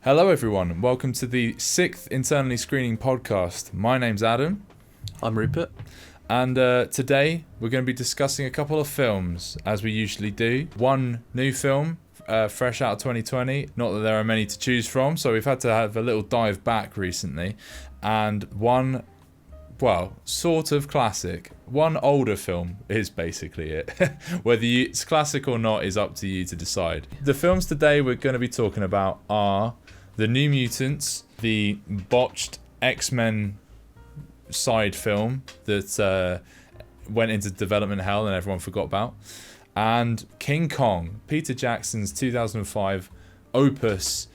Hello everyone, welcome to the 6th Internally Screening podcast. My name's Adam. I'm Rupert. And today we're going to be discussing a couple of films, as we usually do. One new film, fresh out of 2020. Not that there are many to choose from, so we've had to have a little dive back recently. And one, well, sort of classic. One older film is basically it. Whether it's classic or not is up to you to decide. The films today we're going to be talking about are The New Mutants, the botched X-Men side film that went into development hell and everyone forgot about, and King Kong, Peter Jackson's 2005 opus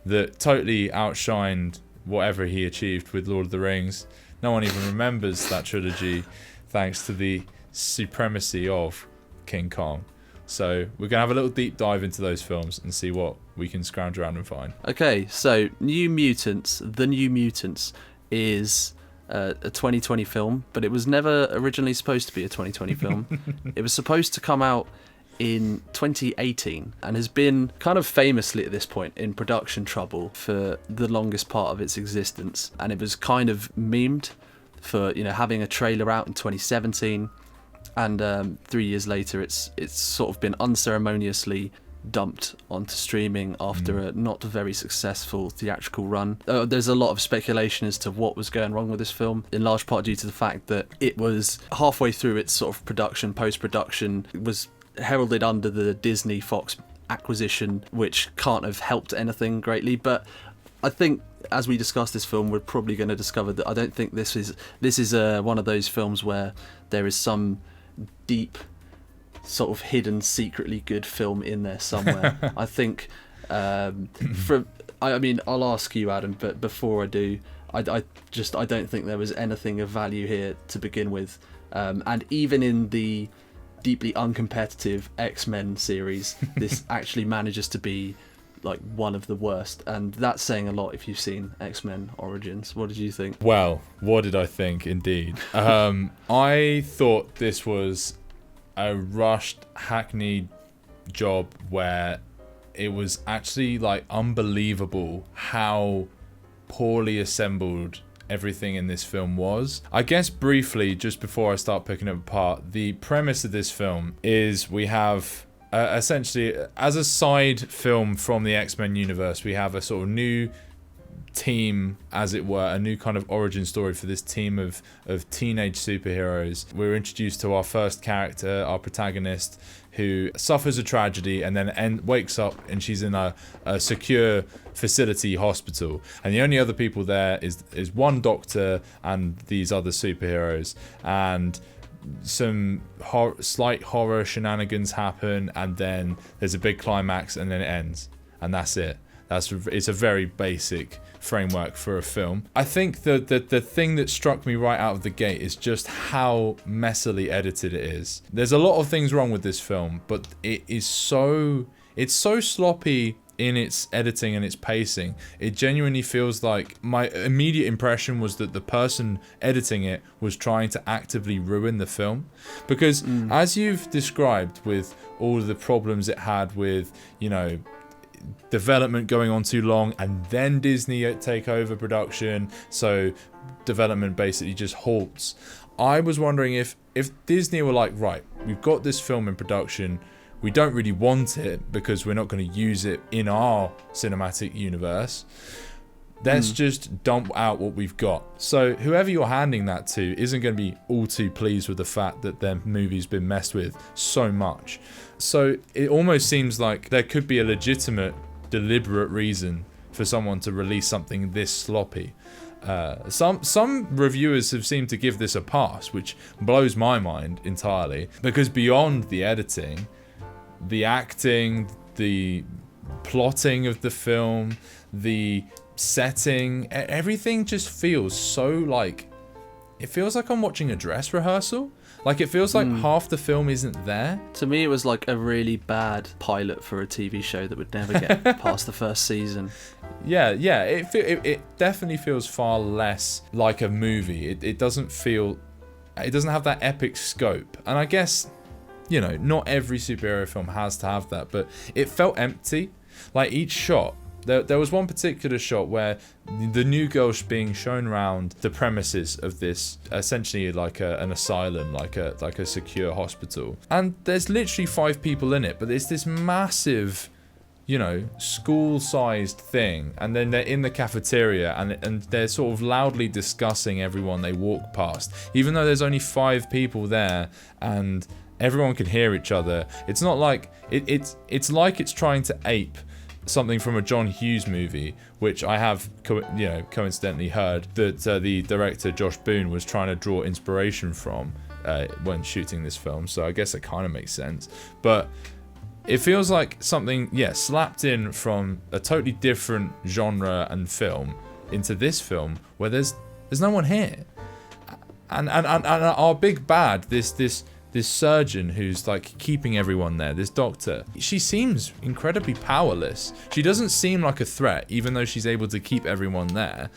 that totally outshined whatever he achieved with Lord of the Rings. No one even remembers that trilogy thanks to the supremacy of King Kong. So we're going to have a little deep dive into those films and see what we can scrounge around and find. Okay, so New Mutants, The New Mutants is a 2020 film, but it was never originally supposed to be a 2020 film. It was supposed to come out in 2018 and has been kind of famously at this point in production trouble for the longest part of its existence. And it was kind of memed for, having a trailer out in 2017. And 3 years later, it's sort of been unceremoniously dumped onto streaming after a not very successful theatrical run. There's a lot of speculation as to what was going wrong with this film, in large part due to the fact that it was halfway through its sort of post-production. It was heralded under the Disney Fox acquisition, which can't have helped anything greatly. But I think as we discuss this film, we're probably going to discover that I don't think this is one of those films where there is some deep sort of hidden secretly good film in there somewhere. I think I'll ask you, Adam, but before I do, I don't think there was anything of value here to begin with, and even in the deeply uncompetitive X-Men series, this actually manages to be like one of the worst, and that's saying a lot if you've seen X-Men Origins. What did you think? Well, what did I think indeed? I thought this was a rushed, hackneyed job where it was actually like unbelievable how poorly assembled everything in this film was. I guess briefly, just before I start picking it apart, the premise of this film is we have essentially, as a side film from the X-Men universe, we have a sort of new team, as it were, a new kind of origin story for this team of teenage superheroes. We're introduced to our first character, our protagonist, who suffers a tragedy and then wakes up and she's in a secure facility hospital, and the only other people there is one doctor and these other superheroes, and some slight horror shenanigans happen, and then there's a big climax, and then it ends, and that's it. It's a very basic framework for a film. I think the thing that struck me right out of the gate is just how messily edited it is. There's a lot of things wrong with this film, but it's so sloppy in its editing and its pacing. It genuinely feels like, my immediate impression was that the person editing it was trying to actively ruin the film, because as you've described, with all of the problems it had with, development going on too long, and then Disney take over production, so development basically just halts. I was wondering if Disney were like, right, we've got this film in production, we don't really want it because we're not going to use it in our cinematic universe, let's just dump out what we've got. So whoever you're handing that to isn't going to be all too pleased with the fact that their movie's been messed with so much. So it almost seems like there could be a legitimate, deliberate reason for someone to release something this sloppy. Some reviewers have seemed to give this a pass, which blows my mind entirely, because beyond the editing, the acting, the plotting of the film, the setting, everything just feels so like, it feels like I'm watching a dress rehearsal. Like, it feels like half the film isn't there. To me, it was like a really bad pilot for a TV show that would never get past the first season. Yeah, it definitely feels far less like a movie. It doesn't have that epic scope. And I guess, not every superhero film has to have that, but it felt empty. Like, each shot There was one particular shot where the new girl's being shown around the premises of this, essentially like an asylum, like a secure hospital. And there's literally 5 people in it, but it's this massive, school-sized thing. And then they're in the cafeteria, and they're sort of loudly discussing everyone they walk past. Even though there's only 5 people there, and everyone can hear each other. It's not like... It's like it's trying to ape something from a John Hughes movie, which I have, coincidentally heard that the director Josh Boone was trying to draw inspiration from when shooting this film. So I guess it kind of makes sense. But it feels like something, slapped in from a totally different genre and film into this film where there's no one here, and our big bad, this surgeon who's like keeping everyone there, this doctor, she seems incredibly powerless. She doesn't seem like a threat, even though she's able to keep everyone there.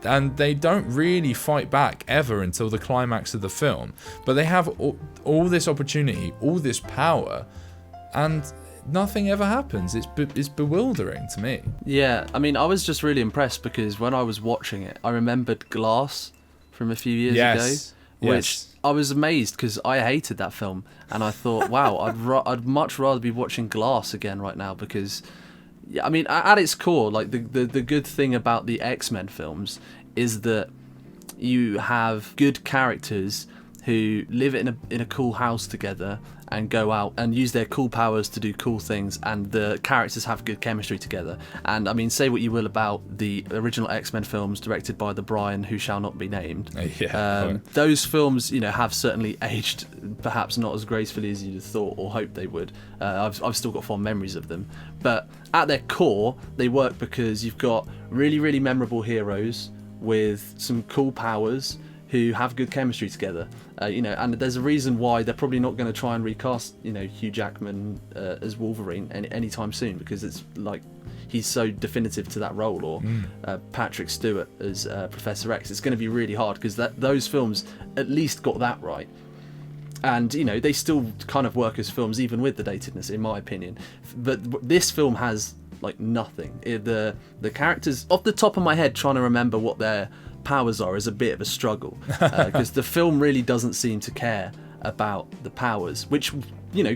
And they don't really fight back ever until the climax of the film. But they have all this opportunity, all this power, and nothing ever happens. It's bewildering to me. Yeah, I mean, I was just really impressed because when I was watching it, I remembered Glass from a few years ago. Which I was amazed because I hated that film, and I thought, wow, I'd much rather be watching Glass again right now because, I mean, at its core, like the good thing about the X-Men films is that you have good characters who live in a cool house together and go out and use their cool powers to do cool things, and the characters have good chemistry together. And I mean, say what you will about the original X-Men films directed by the Brian who shall not be named. Those films, have certainly aged perhaps not as gracefully as you'd have thought or hoped they would. I've still got fond memories of them, but at their core, they work because you've got really, really memorable heroes with some cool powers who have good chemistry together, and there's a reason why they're probably not going to try and recast, Hugh Jackman as Wolverine anytime soon, because it's like he's so definitive to that role, or Patrick Stewart as Professor X. It's going to be really hard because those films at least got that right. And, they still kind of work as films, even with the datedness, in my opinion. But this film has, like, nothing. The characters, off the top of my head, trying to remember what their powers are is a bit of a struggle. Because the film really doesn't seem to care about the powers, which,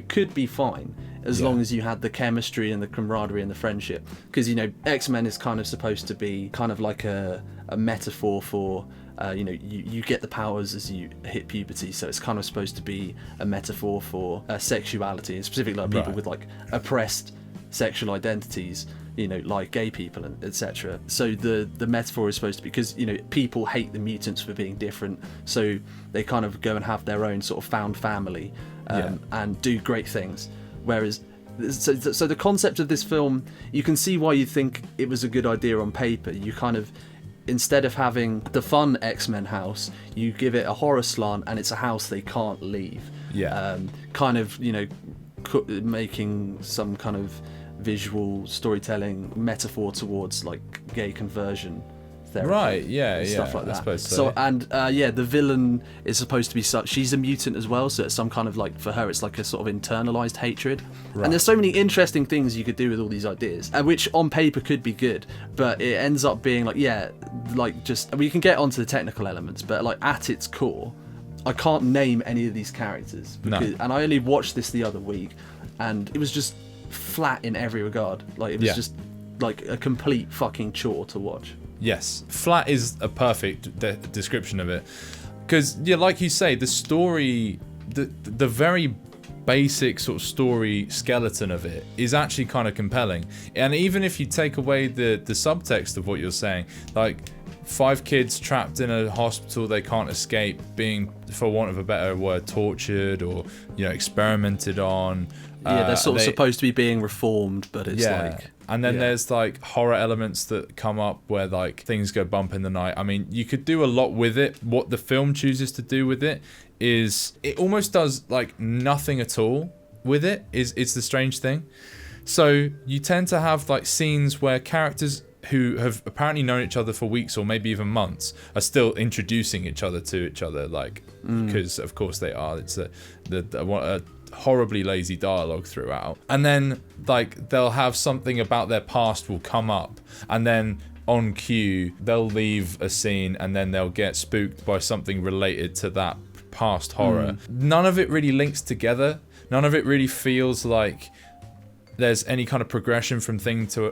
could be fine as long as you had the chemistry and the camaraderie and the friendship. Because, X-Men is kind of supposed to be kind of like a metaphor for... you get the powers as you hit puberty, so it's kind of supposed to be a metaphor for sexuality, and specifically like people with like oppressed sexual identities, like gay people and etc. So the metaphor is supposed to be because people hate the mutants for being different, so they kind of go and have their own sort of found family and do great things. Whereas so the concept of this film, you can see why you think it was a good idea on paper. You kind of, instead of having the fun X-Men house, you give it a horror slant, and it's a house they can't leave. Kind of, making some kind of visual storytelling metaphor towards like gay conversion therapy. Stuff like that. I suppose so. And the villain is supposed to be she's a mutant as well, so it's some kind of like, for her, it's like a sort of internalized hatred. And there's so many interesting things you could do with all these ideas, which on paper could be good, but it ends up being like, we can get onto the technical elements, but like at its core, I can't name any of these characters and I only watched this the other week, and it was just flat in every regard. Like it was just like a complete fucking chore to watch. Yes, flat is a perfect description of it. Because, like you say, the story, the very basic sort of story skeleton of it is actually kind of compelling. And even if you take away the subtext of what you're saying, like 5 kids trapped in a hospital, they can't escape, being, for want of a better word, tortured or, experimented on. They're sort of supposed to be being reformed, but it's like... And then there's like horror elements that come up where like things go bump in the night. I mean, you could do a lot with it. What the film chooses to do with it is it almost does like nothing at all with it. It's the strange thing. So you tend to have like scenes where characters who have apparently known each other for weeks or maybe even months are still introducing each other to each other, like because of course they are. It's horribly lazy dialogue throughout. And then like they'll have something about their past will come up, and then on cue they'll leave a scene and then they'll get spooked by something related to that past horror. None of it really links together. None of it really feels like there's any kind of progression from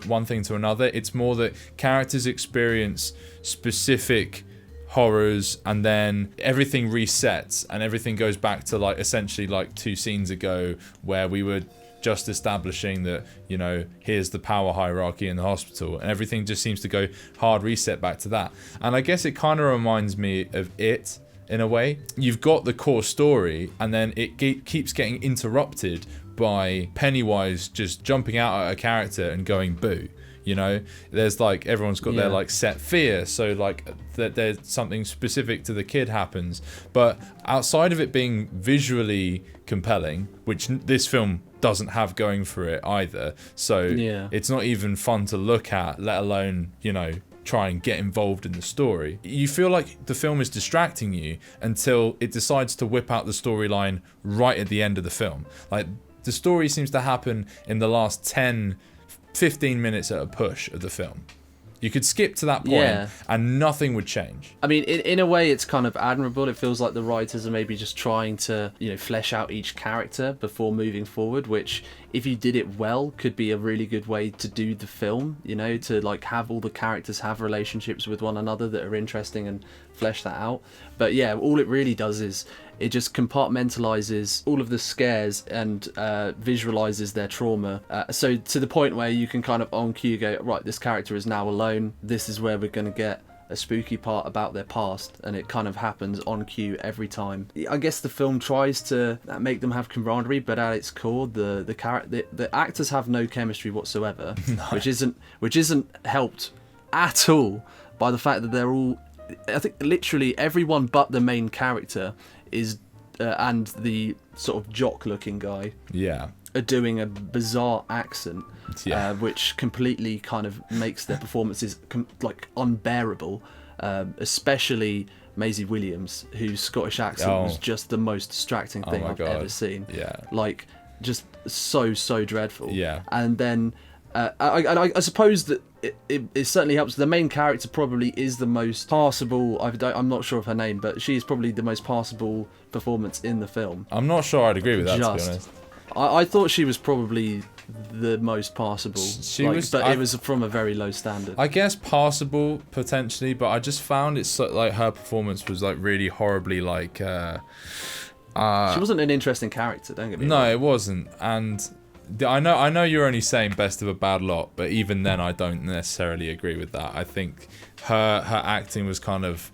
one thing to another. It's more that characters experience specific horrors and then everything resets and everything goes back to like essentially like 2 scenes ago, where we were just establishing that, you know, here's the power hierarchy in the hospital, and everything just seems to go hard reset back to that. And I guess it kind of reminds me of It in a way. You've got the core story and then it keeps getting interrupted by Pennywise just jumping out at a character and going boo. You know, there's like, everyone's got their like set fear, so like that there's something specific to the kid happens. But outside of it being visually compelling, which this film doesn't have going for it either, so it's not even fun to look at, let alone, you know, try and get involved in the story. You feel like the film is distracting you until it decides to whip out the storyline right at the end of the film. Like, the story seems to happen in the last 10-15 minutes at a push of the film. You could skip to that point and nothing would change. I mean, in a way, it's kind of admirable. It feels like the writers are maybe just trying to, you know, flesh out each character before moving forward, which, if you did it well, could be a really good way to do the film, you know, to like have all the characters have relationships with one another that are interesting and flesh that out. But yeah, all it really does is it just compartmentalizes all of the scares and visualizes their trauma. So to the point where you can kind of on cue go, right, this character is now alone. This is where we're going to get a spooky part about their past, and it kind of happens on cue every time. I guess the film tries to make them have camaraderie, but at its core, the actors have no chemistry whatsoever, which isn't helped at all by the fact that they're all, I think literally everyone but the main character is and the sort of jock-looking guy are doing a bizarre accent, which completely kind of makes their performances like unbearable, especially Maisie Williams, whose Scottish accent was just the most distracting thing I've ever seen. Like, just so dreadful. And then I suppose that it certainly helps. The main character probably is the most passable. I'm not sure of her name, but she is probably the most passable performance in the film. I'm not sure I'd agree with that, to be honest. I thought she was probably the most passable. It was from a very low standard. I guess passable potentially, but I just found it so, like, her performance was like really horribly like. She wasn't an interesting character. Don't get me wrong. No, it wasn't, and. I know you're only saying best of a bad lot, but even then I don't necessarily agree with that. I think her acting was kind of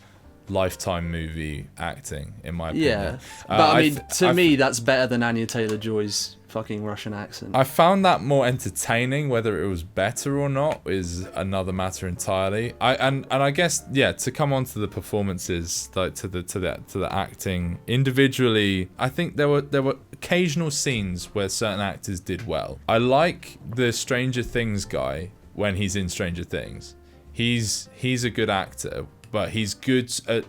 Lifetime movie acting, in my opinion. Yeah, but I mean, to me, that's better than Anya Taylor-Joy's fucking Russian accent. I found that more entertaining. Whether it was better or not is another matter entirely. I guess to come on to the performances, like to the acting individually, I think there were occasional scenes where certain actors did well. I like the Stranger Things guy when he's in Stranger Things. He's a good actor, but he's good at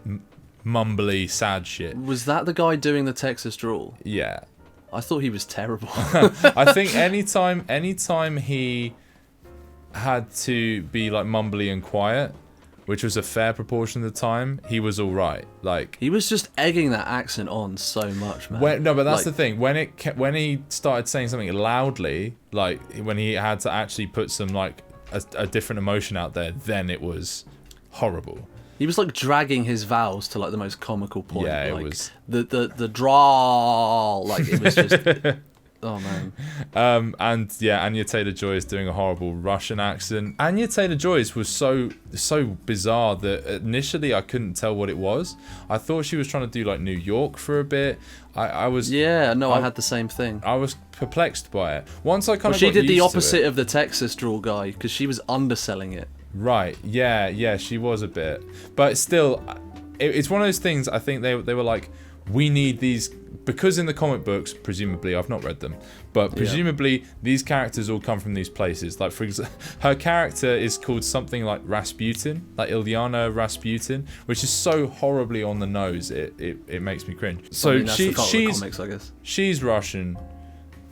mumbly sad shit. Was that the guy doing the Texas drawl? Yeah. I thought he was terrible. I think anytime he had to be like mumbly and quiet, which was a fair proportion of the time, he was all right. Like, he was just egging that accent on so much, man. No, but that's the thing. When he started saying something loudly, like when he had to actually put some like a different emotion out there, then it was horrible. He was like dragging his vowels to like the most comical point. Yeah, it like, was the drawl. Like, it was just oh man. And yeah, Anya Taylor-Joy is doing a horrible Russian accent. Anya Taylor-Joy's was so bizarre that initially I couldn't tell what it was. I thought she was trying to do like New York for a bit. I had the same thing. I was perplexed by it. Once I kind of she did the opposite of the Texas drawl guy, because she was underselling it. Right, yeah, she was a bit. But still, it's one of those things, I think they were like, we need these because in the comic books, presumably, I've not read them, but presumably these characters all come from these places. Like, for example, her character is called something like Rasputin, like Ilyana Rasputin, which is so horribly on the nose, it makes me cringe. So that's the fault of the comics, I guess. She's Russian,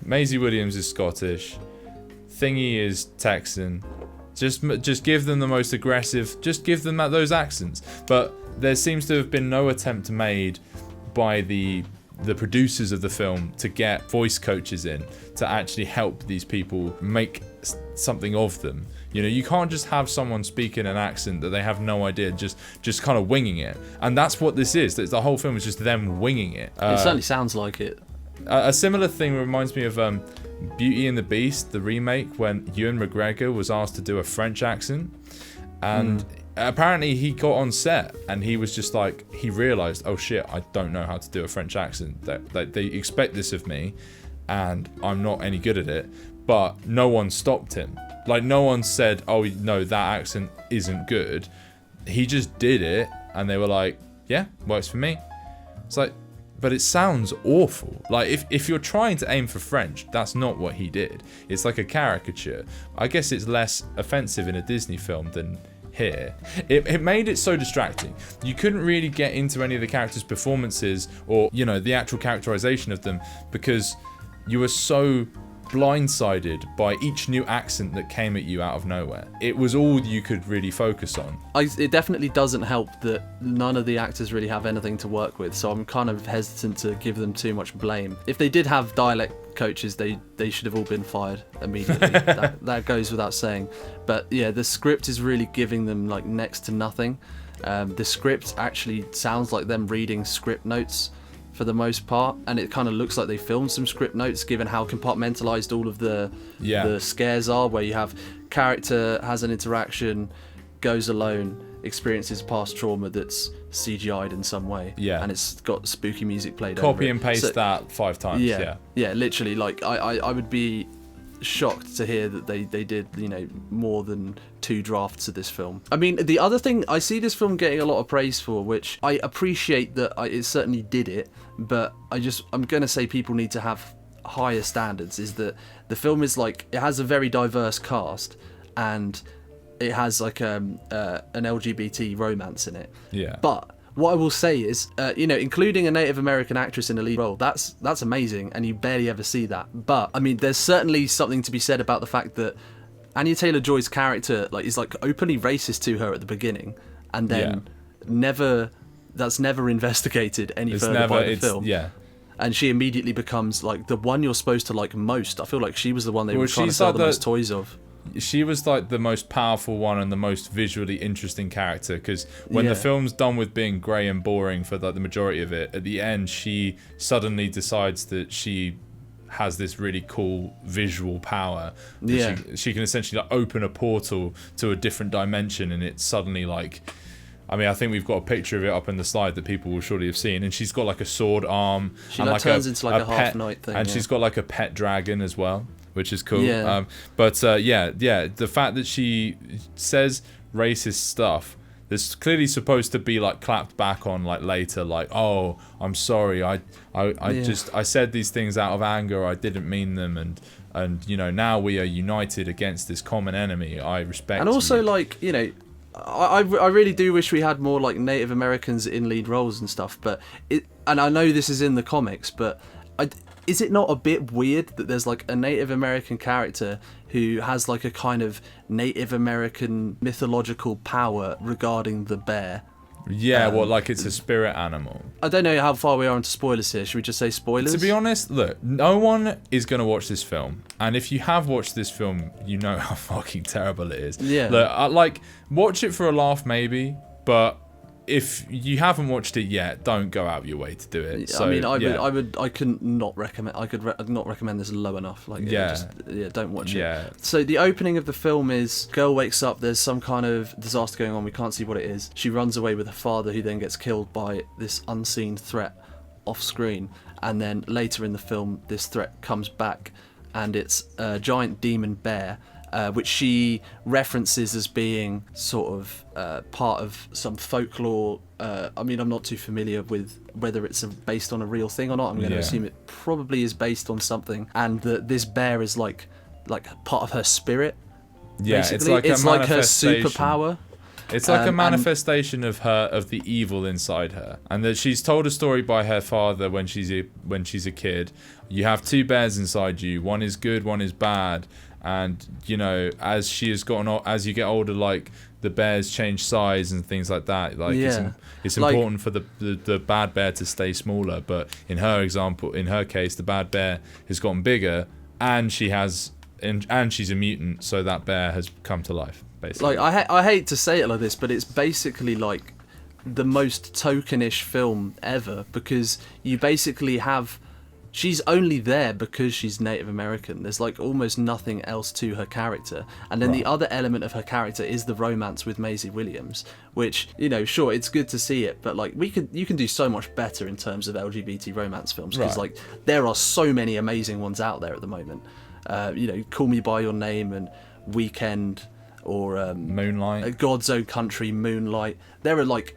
Maisie Williams is Scottish, Thingy is Texan. Just give them the most aggressive, just give them those accents. But there seems to have been no attempt made by the producers of the film to get voice coaches in to actually help these people make something of them. You know, you can't just have someone speak in an accent that they have no idea, just kind of winging it. And that's what this is. The whole film is just them winging it. It certainly sounds like it. A similar thing reminds me of Beauty and the Beast, the remake, when Ewan McGregor was asked to do a French accent. And apparently he got on set and he was just like, he realised, oh shit, I don't know how to do a French accent. They expect this of me and I'm not any good at it. But no one stopped him. Like, no one said, oh no, that accent isn't good. He just did it and they were like, yeah, works for me. It's like, but it sounds awful. Like, if you're trying to aim for French, that's not what he did. It's like a caricature. I guess it's less offensive in a Disney film than here. It made it so distracting. You couldn't really get into any of the characters' performances or, you know, the actual characterization of them because you were so blindsided by each new accent that came at you out of nowhere. It was all you could really focus on. It definitely doesn't help that none of the actors really have anything to work with, so I'm kind of hesitant to give them too much blame. If they did have dialect coaches, they should have all been fired immediately. that goes without saying. But yeah, the script is really giving them like next to nothing. The script actually sounds like them reading script notes for the most part, and it kind of looks like they filmed some script notes given how compartmentalized all of the scares are, where you have character has an interaction, goes alone, experiences past trauma that's CGI'd in some way, and it's got spooky music played over it. Copy and paste that 5 times. Yeah, literally. Like I would be shocked to hear that they did, you know, more than 2 drafts of this film. I mean, the other thing I see this film getting a lot of praise for, which I appreciate that it certainly did it, but I'm gonna say people need to have higher standards, is that the film is like, it has a very diverse cast and it has like an LGBT romance in it. Yeah. But what I will say is, you know, including a Native American actress in a lead role, that's amazing, and you barely ever see that. But I mean, there's certainly something to be said about the fact that Anya Taylor-Joy's character is like openly racist to her at the beginning, and then that's never investigated any further by the film. Yeah. And she immediately becomes like the one you're supposed to like most. I feel like she was the one they were trying to sell the most toys of. She was like the most powerful one and the most visually interesting character, because when the film's done with being grey and boring for like the majority of it, at the end she suddenly decides that she has this really cool visual power. She can essentially like open a portal to a different dimension, and it's suddenly like, I mean, I think we've got a picture of it up in the slide that people will surely have seen, and she's got like a sword arm. She like turns into like a half knight thing, and she's got like a pet dragon as well, which is cool. The fact that she says racist stuff that's clearly supposed to be like clapped back on like later, like, oh, I'm sorry, I said these things out of anger, I didn't mean them, and you know, now we are united against this common enemy. I respect. And also, you. Like, you know, I really do wish we had more like Native Americans in lead roles and stuff. But and I know this is in the comics, but is it not a bit weird that there's like a Native American character who has like a kind of Native American mythological power regarding the bear? Yeah, like it's a spirit animal. I don't know how far we are into spoilers here. Should we just say spoilers? To be honest, look, no one is going to watch this film. And if you have watched this film, you know how fucking terrible it is. Yeah. Look, watch it for a laugh maybe, but if you haven't watched it yet, don't go out of your way to do it. So, I mean, I could not recommend this low enough. Like, don't watch it. So the opening of the film is, girl wakes up, there's some kind of disaster going on, we can't see what it is. She runs away with her father, who then gets killed by this unseen threat off screen. And then later in the film, this threat comes back, and it's a giant demon bear. which she references as being sort of part of some folklore. I mean, I'm not too familiar with whether it's based on a real thing or not. I'm going to assume it probably is based on something, and that this bear is like part of her spirit. Yeah, basically. it's like her superpower. It's like a manifestation of the evil inside her, and that she's told a story by her father when she's a kid. You have two bears inside you. One is good, one is bad. And you know, as you get older, like the bears change size and things like that. Like it's important for the bad bear to stay smaller. But in her case, the bad bear has gotten bigger, and she's a mutant, so that bear has come to life. Basically. Like I hate to say it like this, but it's basically like the most tokenish film ever, because you basically have, she's only there because she's Native American. There's like almost nothing else to her character, and then the other element of her character is the romance with Maisie Williams, which, you know, sure, it's good to see it, but like you can do so much better in terms of LGBT romance films, because like there are so many amazing ones out there at the moment. You know, Call Me by Your Name and Weekend, or Moonlight, God's Own Country, Moonlight. There are like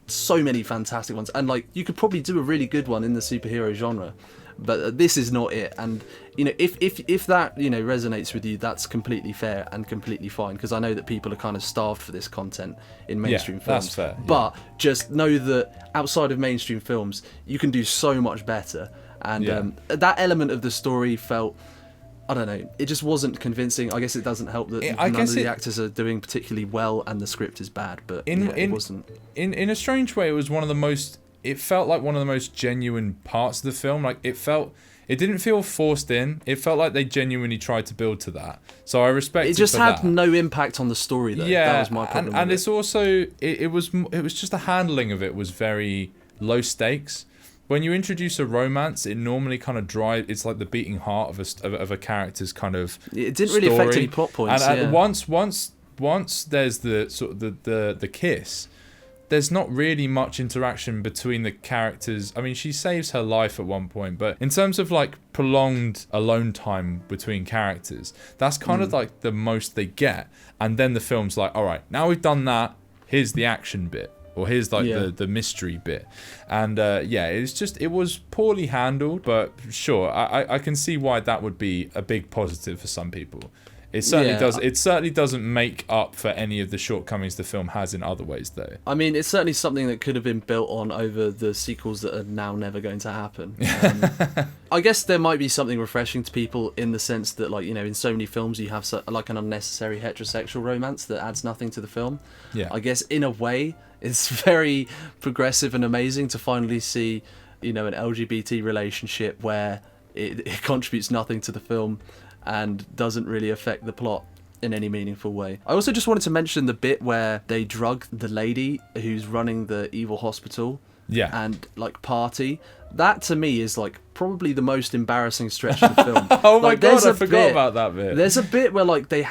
so many fantastic ones, and like you could probably do a really good one in the superhero genre, but this is not it. And you know, if that, you know, resonates with you, that's completely fair and completely fine, because I know that people are kind of starved for this content in mainstream films. That's fair. But just know that outside of mainstream films, you can do so much better. And that element of the story felt, I don't know, it just wasn't convincing. I guess it doesn't help that none of the actors are doing particularly well and the script is bad, but it wasn't. In a strange way, it felt like one of the most genuine parts of the film. Like it didn't feel forced in. It felt like they genuinely tried to build to that. So I respect it. It just had no impact on the story, though. Yeah, that was my problem. And it's also, it was just the handling of it was very low stakes. When you introduce a romance, it normally kind of it's like the beating heart of a character's kind of it didn't really affect any plot points. And once there's the sort of the kiss, there's not really much interaction between the characters. I mean, she saves her life at one point, but in terms of like prolonged alone time between characters, that's kind of like the most they get. And then the film's like, all right, now we've done that, here's the action bit. Or here's like the mystery bit. And it was poorly handled, but sure, I can see why that would be a big positive for some people. It certainly does. It certainly doesn't make up for any of the shortcomings the film has in other ways, though. I mean, it's certainly something that could have been built on over the sequels that are now never going to happen. I guess there might be something refreshing to people in the sense that, like, you know, in so many films you have like an unnecessary heterosexual romance that adds nothing to the film. Yeah. I guess in a way it's very progressive and amazing to finally see, you know, an LGBT relationship where it contributes nothing to the film and doesn't really affect the plot in any meaningful way. I also just wanted to mention the bit where they drug the lady who's running the evil hospital and like party. That to me is like probably the most embarrassing stretch of the film. Oh my like, god, I forgot about that bit. There's a bit where like they're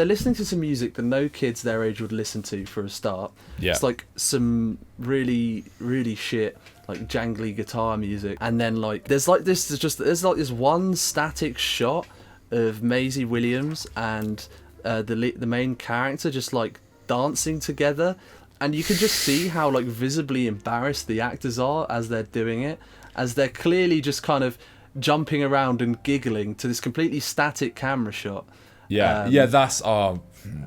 listening to some music that no kids their age would listen to for a start. Yeah. It's like some really, really shit like jangly guitar music, and then like there's this one static shot of Maisie Williams and the main character just like dancing together, and you can just see how like visibly embarrassed the actors are as they're doing it, as they're clearly just kind of jumping around and giggling to this completely static camera shot. That's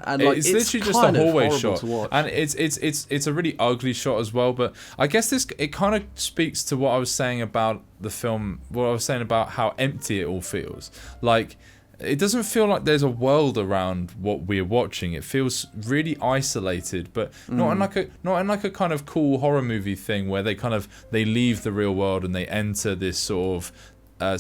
and like, it's literally just a hallway shot, and it's a really ugly shot as well. But I guess it kind of speaks to what I was saying about the film, what I was saying about how empty it all feels. Like, it doesn't feel like there's a world around what we're watching. It feels really isolated, but not in like a kind of cool horror movie thing where they leave the real world and they enter this sort of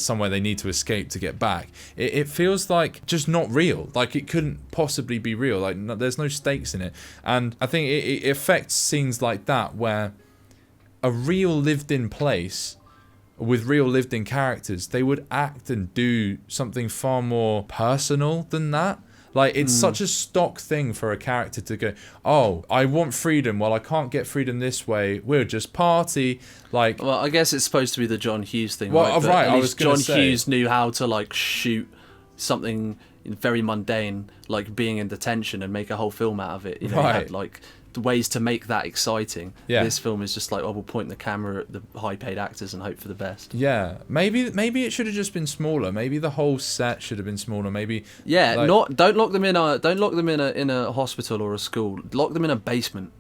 somewhere they need to escape to get back. It feels like just not real. Like it couldn't possibly be real. Like there's no stakes in it. And I think it affects scenes like that where a real lived-in place with real lived-in characters, they would act and do something far more personal than that. Like, it's such a stock thing for a character to go, oh, I want freedom. Well, I can't get freedom this way. We'll just party. Like, well, I guess it's supposed to be the John Hughes thing, well, right? But right, at I least was gonna John Hughes knew how to like shoot something very mundane, like being in detention, and make a whole film out of it. You know, Right. you had like ways to make that exciting. Yeah. This film is just like, oh, we'll point the camera at the high-paid actors and hope for the best. Yeah, maybe it should have just been smaller. Maybe the whole set should have been smaller. Maybe Yeah, like, don't lock them in a hospital or a school. Lock them in a basement.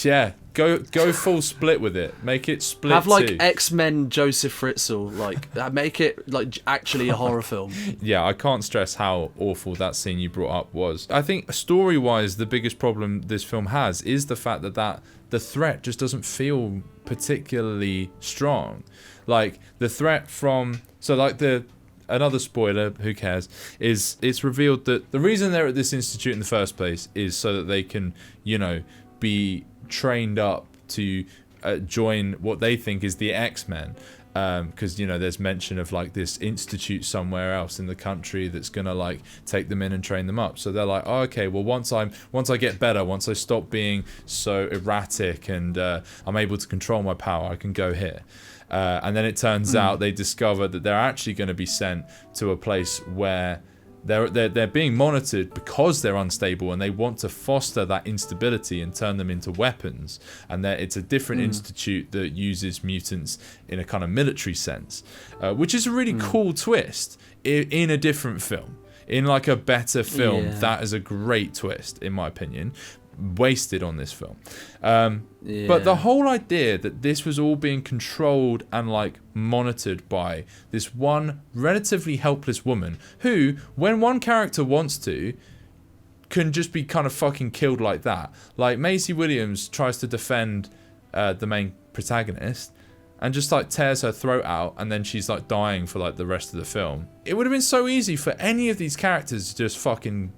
yeah, go full split with it. Make it split. Have like too. X-Men Joseph Fritzl, like make it like actually a horror film. Yeah, I can't stress how awful that scene you brought up was. I think story-wise, the biggest problem this film has is the fact that the threat just doesn't feel particularly strong. Like the threat from another spoiler, who cares, is it's revealed that the reason they're at this institute in the first place is so that they can, be trained up to join what they think is the X-Men. Because there's mention of like this institute somewhere else in the country that's gonna like take them in and train them up. So they're like, oh, okay, well once I get better, once I stop being so erratic and I'm able to control my power, I can go here. And then it turns out they discover that they're actually going to be sent to a place where they're being monitored because they're unstable, and they want to foster that instability and turn them into weapons. And that it's a different institute that uses mutants in a kind of military sense, which is a really cool twist in a different film. In like a better film, that is a great twist, in my opinion. Wasted on this film. But the whole idea that this was all being controlled and like monitored by this one relatively helpless woman who, when one character wants to, can just be kind of fucking killed like that. Like Maisie Williams tries to defend the main protagonist and just like tears her throat out, and then she's like dying for like the rest of the film. It would have been so easy for any of these characters to just fucking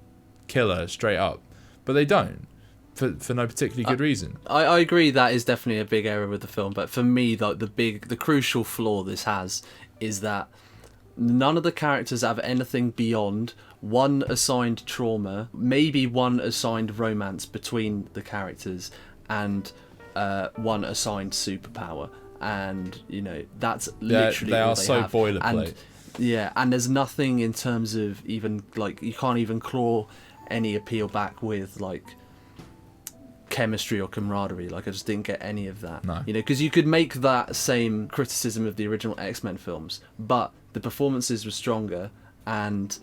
kill her straight up, but they don't. For no particularly good reason. I agree that is definitely a big error with the film, but for me, the crucial flaw this has is that none of the characters have anything beyond one assigned trauma, maybe one assigned romance between the characters, and one assigned superpower. And that's literally they all are they so have. boilerplate. And there's nothing in terms of even like, you can't even claw any appeal back with like chemistry or camaraderie. Like I just didn't get any of that. No. Because you could make that same criticism of the original X-Men films, but the performances were stronger and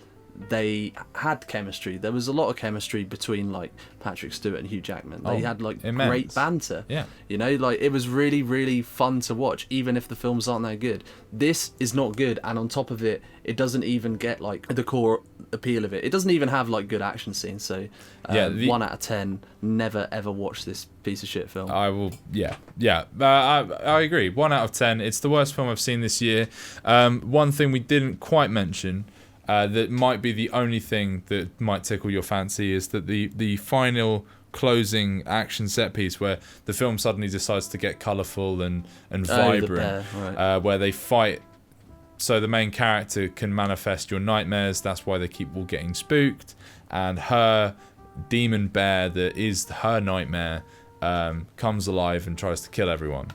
they had chemistry. There was a lot of chemistry between like Patrick Stewart and Hugh Jackman. They had like immense. great banter. Yeah. Like it was really, really fun to watch, even if the films aren't that good. This is not good, and on top of it, it doesn't even get like the core appeal of it. It doesn't even have like good action scenes. So 1 out of 10. Never ever watch this piece of shit film. I will. Yeah. I agree. 1 out of 10. It's the worst film I've seen this year. One thing we didn't quite mention, that might be the only thing that might tickle your fancy, is that the final closing action set piece where the film suddenly decides to get colourful and vibrant, right. where they fight so the main character can manifest your nightmares. That's why they keep all getting spooked, and her demon bear that is her nightmare comes alive and tries to kill everyone.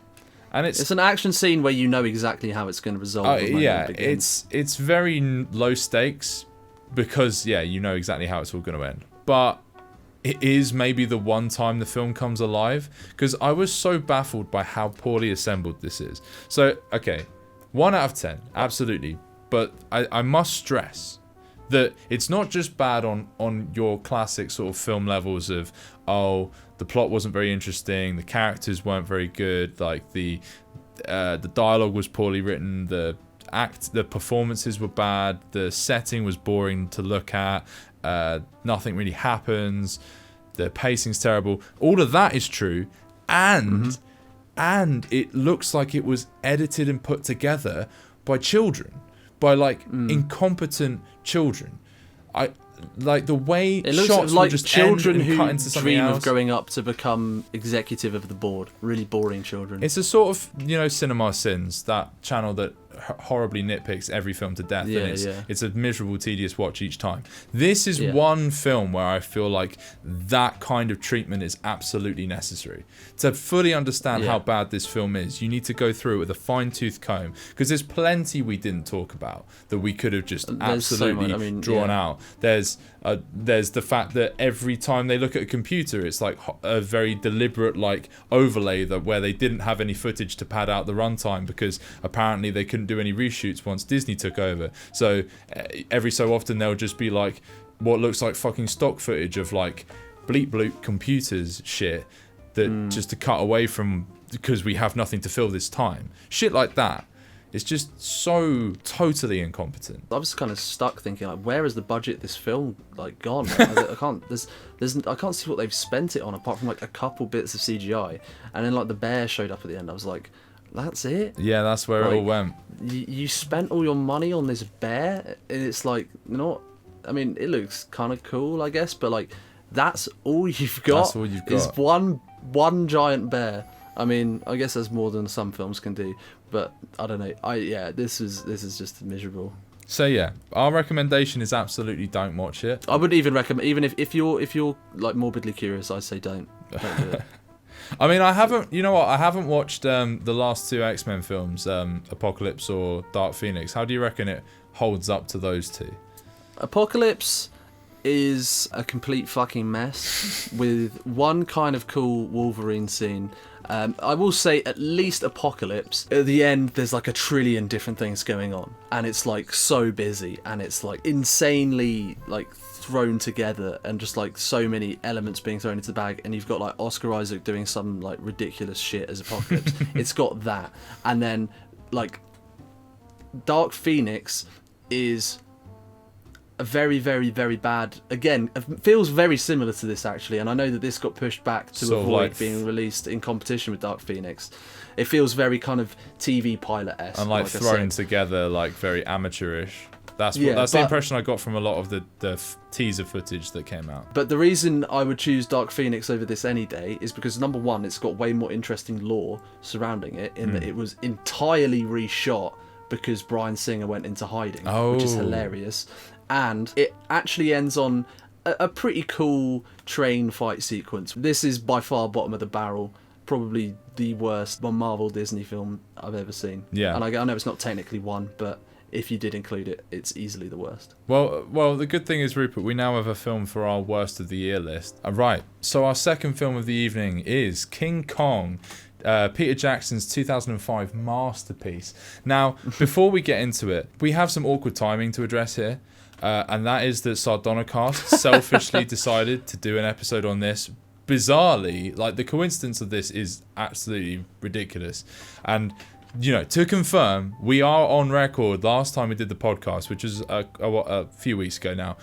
And it's an action scene where you know exactly how it's going to resolve. It's very low stakes because you know exactly how it's all going to end. But it is maybe the one time the film comes alive, because I was so baffled by how poorly assembled this is. So 1 out of 10, absolutely. But I must stress that it's not just bad on your classic sort of film levels of, the plot wasn't very interesting, the characters weren't very good, like the dialogue was poorly written, the performances were bad, the setting was boring to look at, nothing really happens, the pacing's terrible. All of that is true, and it looks like it was edited and put together by children, by like incompetent children. I like the way it looks shots like were just children who cut into something dream else. of growing up to become executive of the board. Really boring children. It's a sort of Cinema Sins, that channel that horribly nitpicks every film to death, Yeah, and it's a miserable, tedious watch each time. This is one film where I feel like that kind of treatment is absolutely necessary. To fully understand how bad this film is, you need to go through it with a fine-tooth comb, because there's plenty we didn't talk about that we could have just absolutely drawn out. There's the fact that every time they look at a computer, it's like a very deliberate like overlay that where they didn't have any footage to pad out the runtime, because apparently they couldn't do any reshoots once Disney took over. So every so often there'll just be like what looks like fucking stock footage of like bleep bloop computers shit that just to cut away from, because we have nothing to fill this time. Shit like that. It's just so totally incompetent. I was kind of stuck thinking, like, where is the budget of this film like gone? Like, I can't. I can't see what they've spent it on apart from like a couple bits of CGI, and then like the bear showed up at the end. I was like, that's it? Yeah, that's where it all went. You spent all your money on this bear, and it's like not. I mean, it looks kind of cool, I guess, but like that's all you've got. That's all you've got. Is one giant bear. I mean, I guess that's more than some films can do, but I don't know. This is just miserable. So yeah, our recommendation is absolutely don't watch it. I wouldn't even recommend, even if you're like morbidly curious, I say don't do it. I mean, I haven't watched the last two X-Men films, Apocalypse or Dark Phoenix. How do you reckon it holds up to those two? Apocalypse is a complete fucking mess with one kind of cool Wolverine scene. I will say at least Apocalypse, at the end there's like a trillion different things going on, and it's like so busy, and it's like insanely like thrown together, and just like so many elements being thrown into the bag, and you've got like Oscar Isaac doing some like ridiculous shit as Apocalypse. It's got that, and then like Dark Phoenix is a very, very, very bad. Again, it feels very similar to this actually, and I know that this got pushed back to avoid being released in competition with Dark Phoenix. It feels very kind of TV pilot-esque, and like thrown together, like very amateurish. That's the impression I got from a lot of the teaser footage that came out. But the reason I would choose Dark Phoenix over this any day is because number one, it's got way more interesting lore surrounding it, in that it was entirely reshot because Bryan Singer went into hiding, which is hilarious. And it actually ends on a pretty cool train fight sequence. This is by far bottom of the barrel, probably the worst Marvel Disney film I've ever seen. Yeah. And I know it's not technically one, but if you did include it, it's easily the worst. Well, the good thing is, Rupert, we now have a film for our worst of the year list. Right, so our second film of the evening is King Kong, Peter Jackson's 2005 masterpiece. Now, before we get into it, we have some awkward timing to address here. And that is that Sardonicast selfishly decided to do an episode on this. Bizarrely, like the coincidence of this is absolutely ridiculous. And, you know, to confirm, we are on record. Last time we did the podcast, which was a few weeks ago now,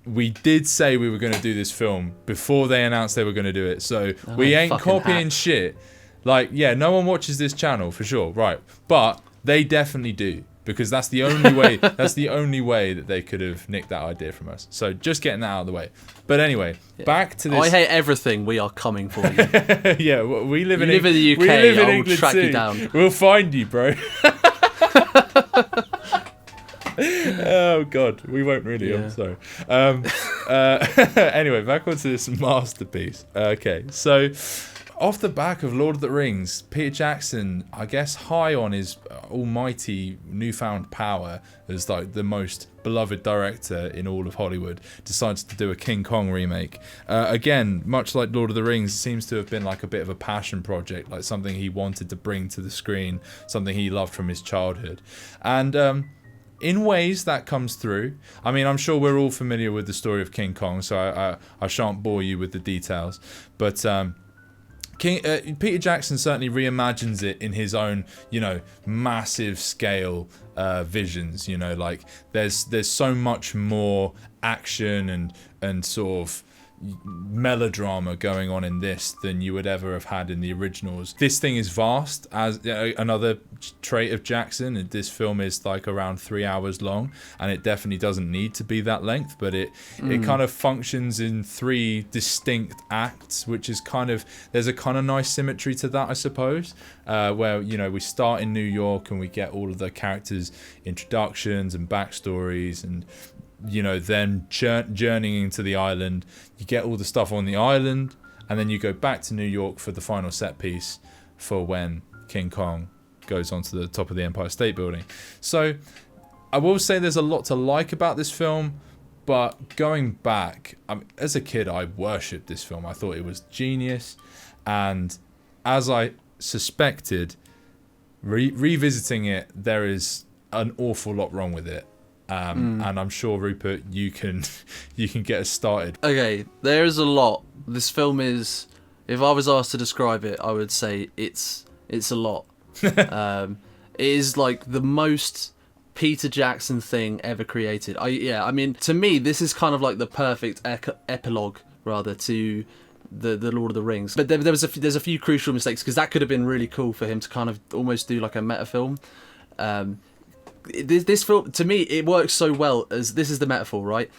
we did say we were going to do this film before they announced they were going to do it. So we ain't copying shit. Like, yeah, no one watches this channel for sure, right? But they definitely do. Because that's the only way. That's the only way that they could have nicked that idea from us. So just getting that out of the way. But anyway, back to this. I hate everything. We are coming for you. Yeah, we live in. You live in the UK. We live in I will England track too. you down. We'll find you, bro. Oh God, we won't really. I'm sorry. Anyway, back onto this masterpiece. Okay, so. Off the back of Lord of the Rings, Peter Jackson, I guess high on his almighty newfound power as like the most beloved director in all of Hollywood, decides to do a King Kong remake. Again, much like Lord of the Rings, seems to have been like a bit of a passion project, like something he wanted to bring to the screen, something he loved from his childhood. And in ways that comes through. I mean, I'm sure we're all familiar with the story of King Kong, so I shan't bore you with the details. But Peter Jackson certainly reimagines it in his own, you know, massive scale visions. You know, like there's so much more action and sort of melodrama going on in this than you would ever have had in the originals. This thing is vast, as another trait of Jackson. This film is like around 3 hours long, and it definitely doesn't need to be that length, but it kind of functions in 3 distinct acts, which is there's a kind of nice symmetry to that, I suppose, where we start in New York and we get all of the characters' introductions and backstories, and then journeying to the island, you get all the stuff on the island, and then you go back to New York for the final set piece for when King Kong goes onto the top of the Empire State Building. So I will say there's a lot to like about this film, but going back, as a kid, I worshipped this film. I thought it was genius, and as I suspected, revisiting it, there is an awful lot wrong with it. And I'm sure, Rupert, you can get us started. Okay, there is a lot. This film is, if I was asked to describe it, I would say it's a lot. It is like the most Peter Jackson thing ever created. I mean, to me, this is kind of like the perfect epilogue, rather, to the Lord of the Rings. But there's a few crucial mistakes, because that could have been really cool for him to kind of almost do like a meta film. This film, to me, it works so well as this is the metaphor, right?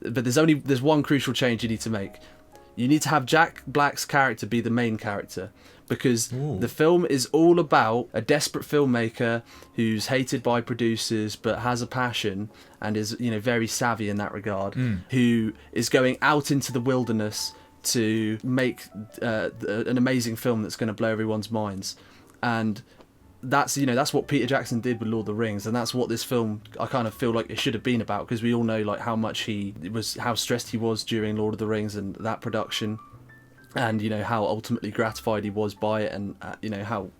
But there's one crucial change you need to make. You need to have Jack Black's character be the main character, because the film is all about a desperate filmmaker who's hated by producers but has a passion and is very savvy in that regard, who is going out into the wilderness to make an amazing film that's going to blow everyone's minds. And that's what Peter Jackson did with Lord of the Rings, and that's what this film, I kind of feel like it should have been about, because we all know like how stressed he was during Lord of the Rings and that production, and how ultimately gratified he was by it, and how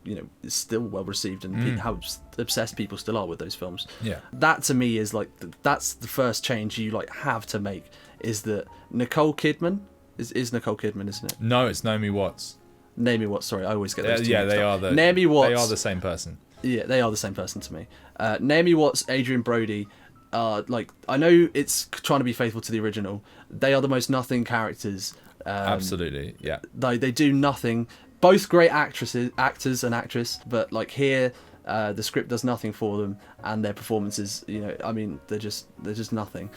it's still well received, and how obsessed people still are with those films. Yeah, that to me is like that's the first change you have to make, is that Nicole Kidman is Nicole Kidman, isn't it? No, it's Naomi Watts. Naomi Watts, sorry, I always get those two Yeah, mixed they up. are Naomi Watts. They are the same person. Yeah, they are the same person to me. Naomi Watts, Adrian Brody, I know it's trying to be faithful to the original. They are the most nothing characters. Absolutely, yeah. They do nothing. Both great actors and actress, but like here, the script does nothing for them, and their performances, they're just nothing.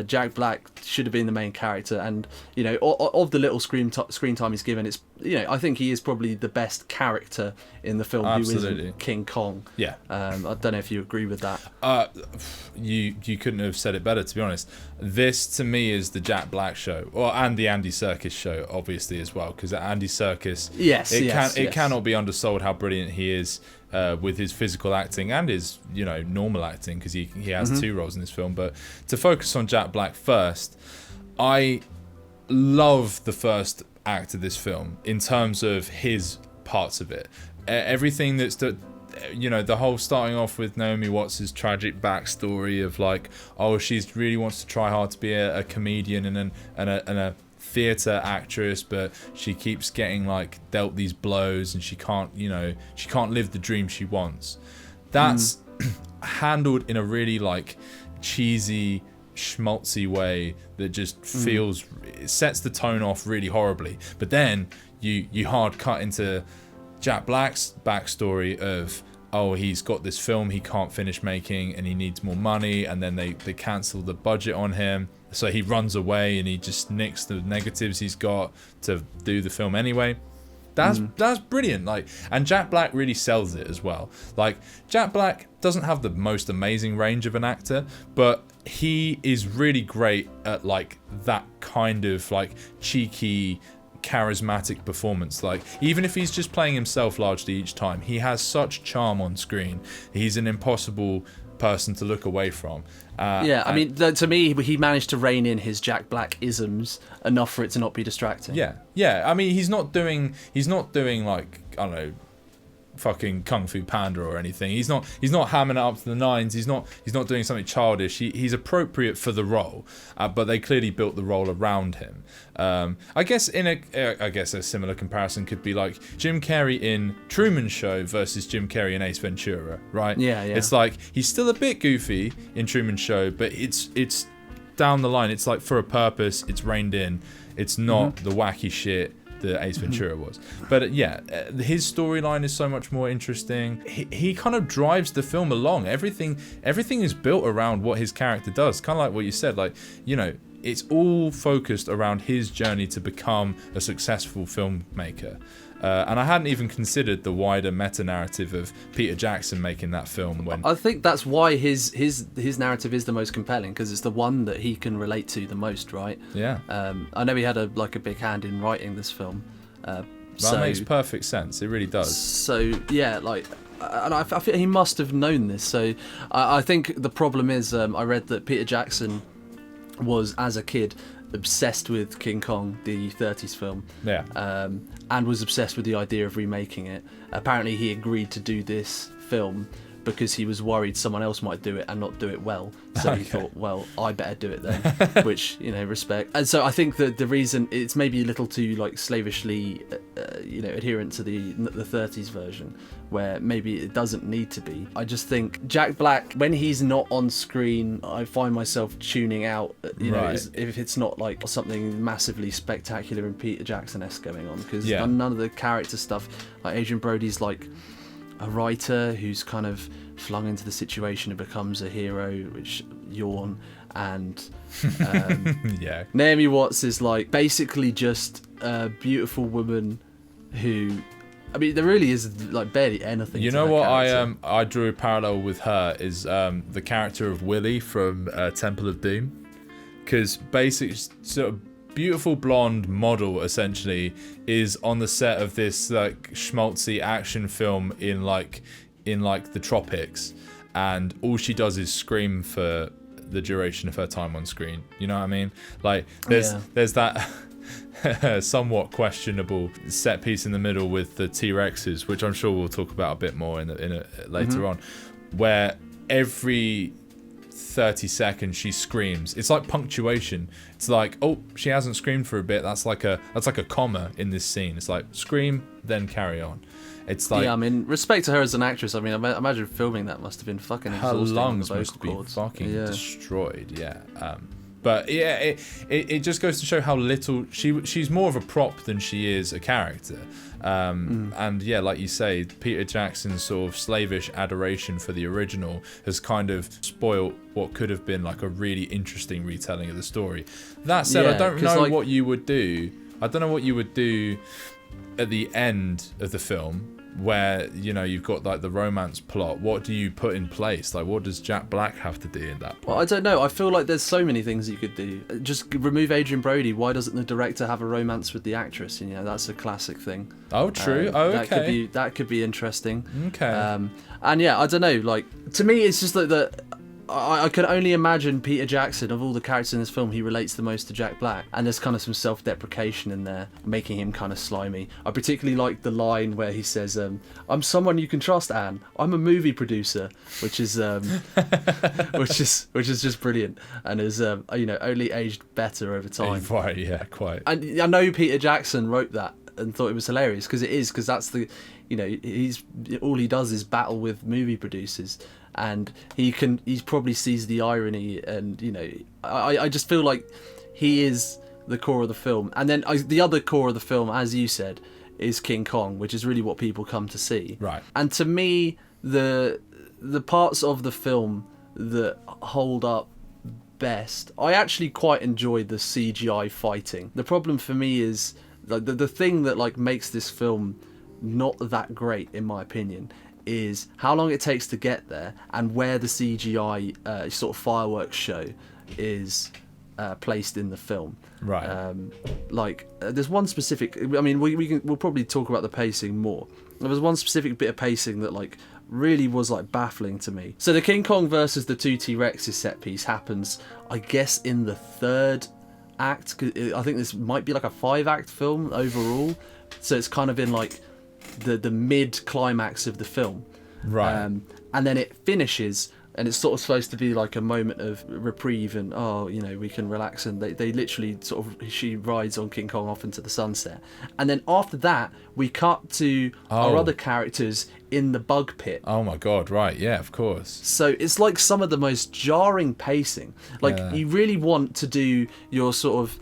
Jack Black should have been the main character, and of the little screen time he's given, it's I think he is probably the best character in the film. Absolutely. Who isn't King Kong. Yeah. I don't know if you agree with that. You couldn't have said it better, to be honest. This to me is the Jack Black show, and the Andy Serkis show, obviously, as well, because Andy Serkis, it cannot be undersold how brilliant he is. With his physical acting and his normal acting, because he has 2 roles in this film. But to focus on Jack Black first, I love the first act of this film in terms of his parts of it. Everything that's the whole starting off with Naomi Watts' tragic backstory of like, she really wants to try hard to be a comedian and a theatre actress, but she keeps getting like dealt these blows, and she can't live the dream she wants. That's handled in a really like cheesy, schmaltzy way that just feels, it sets the tone off really horribly. But then you hard cut into Jack Black's backstory of, he's got this film he can't finish making and he needs more money, and then they cancel the budget on him, so he runs away and he just nicks the negatives he's got to do the film anyway. That's brilliant. Like, and Jack Black really sells it as well. Like, Jack Black doesn't have the most amazing range of an actor, but he is really great at like that kind of like cheeky, charismatic performance. Like, even if he's just playing himself largely each time, he has such charm on screen. He's an impossible person to look away from. I mean, to me, he managed to rein in his Jack Black isms enough for it to not be distracting. Yeah. I mean, he's not doing like, I don't know, fucking Kung Fu Panda or anything. He's not hamming it up to the nines. He's not doing something childish. He's appropriate for the role, but they clearly built the role around him. I guess a similar comparison could be like Jim Carrey in Truman Show versus Jim Carrey in Ace Ventura, right? Yeah. It's like he's still a bit goofy in Truman Show, but it's down the line. It's like for a purpose. It's reined in. It's not the wacky shit that Ace Ventura was. But his storyline is so much more interesting. He kind of drives the film along. Everything is built around what his character does. Kind of like what you said, like, you know, it's all focused around his journey to become a successful filmmaker. And I hadn't even considered the wider meta-narrative of Peter Jackson making that film. When I think that's why his narrative is the most compelling, because it's the one that he can relate to the most, right? Yeah. I know he had a big hand in writing this film. That makes perfect sense. It really does. So yeah, like, and I feel he must have known this. So I think the problem is, I read that Peter Jackson was, as a kid, obsessed with King Kong, the 30s film, and was obsessed with the idea of remaking it. Apparently he agreed to do this film because he was worried someone else might do it and not do it well, so he thought, well, I better do it then. Which, you know, respect. And so I think that the reason it's maybe a little too, like, slavishly adherent to the 30s version, where maybe it doesn't need to be. I just think Jack Black, when he's not on screen, I find myself tuning out, you know, if it's not like something massively spectacular and Peter Jackson-esque going on, because none of the character stuff, like Adrian Brody's like a writer who's kind of flung into the situation and becomes a hero, which yawn. And Naomi Watts is like basically just a beautiful woman who, I mean, there really is like barely anything. You know what I drew a parallel with her is the character of Willie from Temple of Doom, because basically sort of beautiful blonde model essentially is on the set of this like schmaltzy action film in the tropics, and all she does is scream for the duration of her time on screen. You know what I mean? Like there's that somewhat questionable set piece in the middle with the T-Rexes, which I'm sure we'll talk about a bit more later on, where every 30 seconds she screams. It's like punctuation. It's like, oh, she hasn't screamed for a bit. That's like a comma in this scene. It's like scream, then carry on. It's like, I mean, respect to her as an actress. I mean, imagine filming that must have been fucking exhausting. Her lungs must be fucking destroyed. But it just goes to show how little she's more of a prop than she is a character. And like you say, Peter Jackson's sort of slavish adoration for the original has kind of spoiled what could have been like a really interesting retelling of the story. That said, I don't know what you would do. I don't know what you would do at the end of the film, where, you know, you've got like the romance plot. What do you put in place? Like, what does Jack Black have to do in that point? Well, I don't know. I feel like there's so many things you could do. Just remove Adrian Brody. Why doesn't the director have a romance with the actress? You know, that's a classic thing. Oh, true. Okay. That could be interesting. Okay. And yeah, I don't know. Like, to me, it's just like that. I can only imagine Peter Jackson, of all the characters in this film, he relates the most to Jack Black, and there's kind of some self-deprecation in there, making him kind of slimy. I particularly like the line where he says, "I'm someone you can trust, Anne. I'm a movie producer," which is which is just brilliant, and is only aged better over time. Right, yeah, quite. And I know Peter Jackson wrote that and thought it was hilarious, because that's the, you know, he's all he does is battle with movie producers. And he probably sees the irony, and, you know, I just feel like he is the core of the film. And then the other core of the film, as you said, is King Kong, which is really what people come to see. Right. And to me, the parts of the film that hold up best, I actually quite enjoyed the CGI fighting. The problem for me is like the thing that like makes this film not that great, in my opinion, is how long it takes to get there and where the CGI sort of fireworks show is placed in the film. Right. There's one specific. I mean, we'll probably talk about the pacing more. There was one specific bit of pacing that like really was like baffling to me. So the King Kong versus the two T-Rexes set piece happens, I guess, in the third act. 'Cause I think this might be like a 5-act film overall. So it's kind of in like the mid climax of the film, right? And then it finishes, and it's sort of supposed to be like a moment of reprieve, and we can relax. And they literally sort of, she rides on King Kong off into the sunset, and then after that we cut to our other characters in the bug pit. Oh my god! Right, yeah, of course. So it's like some of the most jarring pacing. Like you really want to do your sort of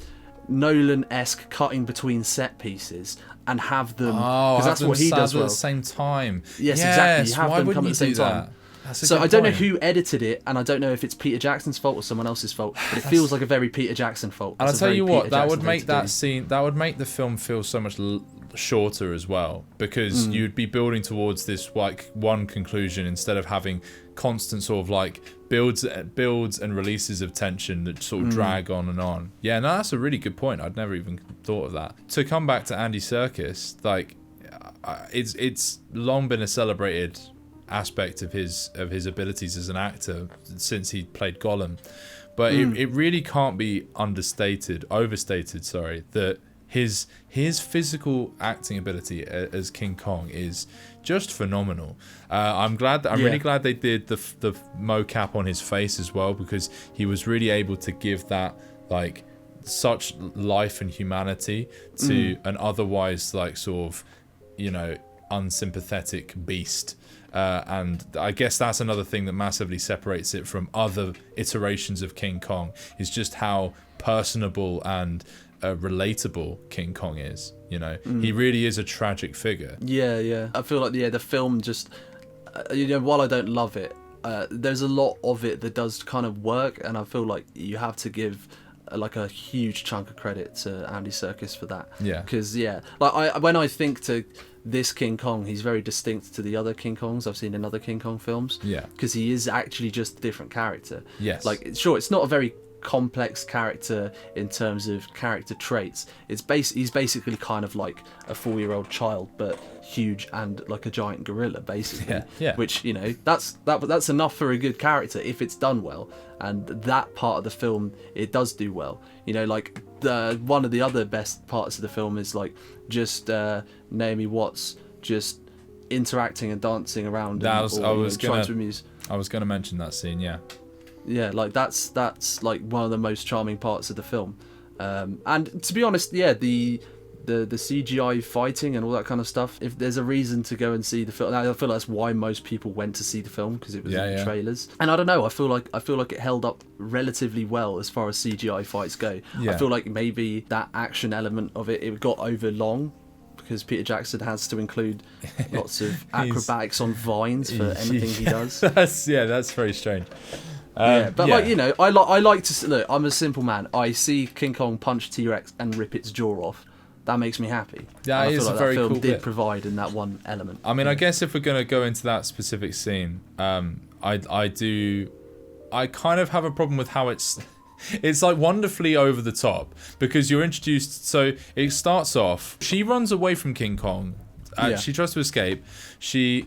Nolan-esque cutting between set pieces and have them, because that's what he does at well. the same time. Yes, exactly. You have why them wouldn't come at you the same do time. that? That's a So good I don't know point. who edited it, and I don't know if it's Peter Jackson's fault or someone else's fault, but it feels like a very Peter Jackson fault. And I'll It's a tell very you what, Peter that Jackson would thing make to that do. scene, that would make the film feel so much shorter as well, because you'd be building towards this like one conclusion instead of having constant sort of like builds and releases of tension that sort of drag on and on. Yeah, no, that's a really good point. I'd never even thought of that. To come back to Andy Serkis, like it's long been a celebrated aspect of his abilities as an actor since he played Gollum, but it really can't be overstated, that his physical acting ability as King Kong is just phenomenal. I'm really glad they did the mocap on his face as well, because he was really able to give that like such life and humanity to an otherwise like sort of, you know, unsympathetic beast. And I guess that's another thing that massively separates it from other iterations of King Kong, is just how personable and relatable King Kong is. You know, he really is a tragic figure. Yeah. I feel like the film just, you know, while I don't love it, there's a lot of it that does kind of work, and I feel like you have to give like a huge chunk of credit to Andy Serkis for that. Yeah. Because like when I think to this King Kong, he's very distinct to the other King Kongs I've seen in other King Kong films. Yeah. Because he is actually just a different character. Yes. Like, sure, it's not a very complex character in terms of character traits. He's basically kind of like a 4-year-old child, but huge and like a giant gorilla, basically. Yeah. Which, you know, that's enough for a good character if it's done well. And that part of the film, it does do well. You know, like one of the other best parts of the film is like just Naomi Watts just interacting and dancing around. I was trying to amuse. I was going to mention that scene. Yeah, like that's like one of the most charming parts of the film. And to be honest, the CGI fighting and all that kind of stuff, if there's a reason to go and see the film, I feel that's why most people went to see the film, because it was in the trailers. And I don't know, I feel like it held up relatively well as far as CGI fights go. I feel like maybe that action element of it got over long, because Peter Jackson has to include lots of acrobatics on vines for anything he does. That's very strange. Like, you know, I like to look. I'm a simple man. I see King Kong punch T-Rex and rip its jaw off. That makes me happy. That and is I feel a like very that film cool did bit. provide in that one element. I mean, I guess if we're going to go into that specific scene, I kind of have a problem with how it's like wonderfully over the top, because you're introduced. So it starts off, she runs away from King Kong. She tries to escape. She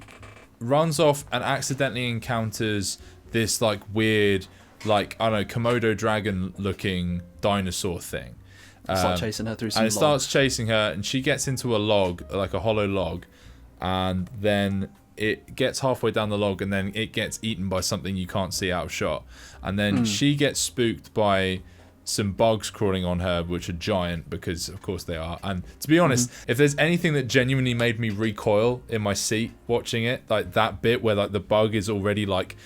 runs off and accidentally encounters this like weird, like, I don't know, Komodo dragon looking dinosaur thing. Start chasing her through some and it starts chasing her, and she gets into a log, like a hollow log, and then it gets halfway down the log, and then it gets eaten by something you can't see out of shot, and then she gets spooked by some bugs crawling on her, which are giant, because of course they are. And to be honest, if there's anything that genuinely made me recoil in my seat watching it, like that bit where like the bug is already like,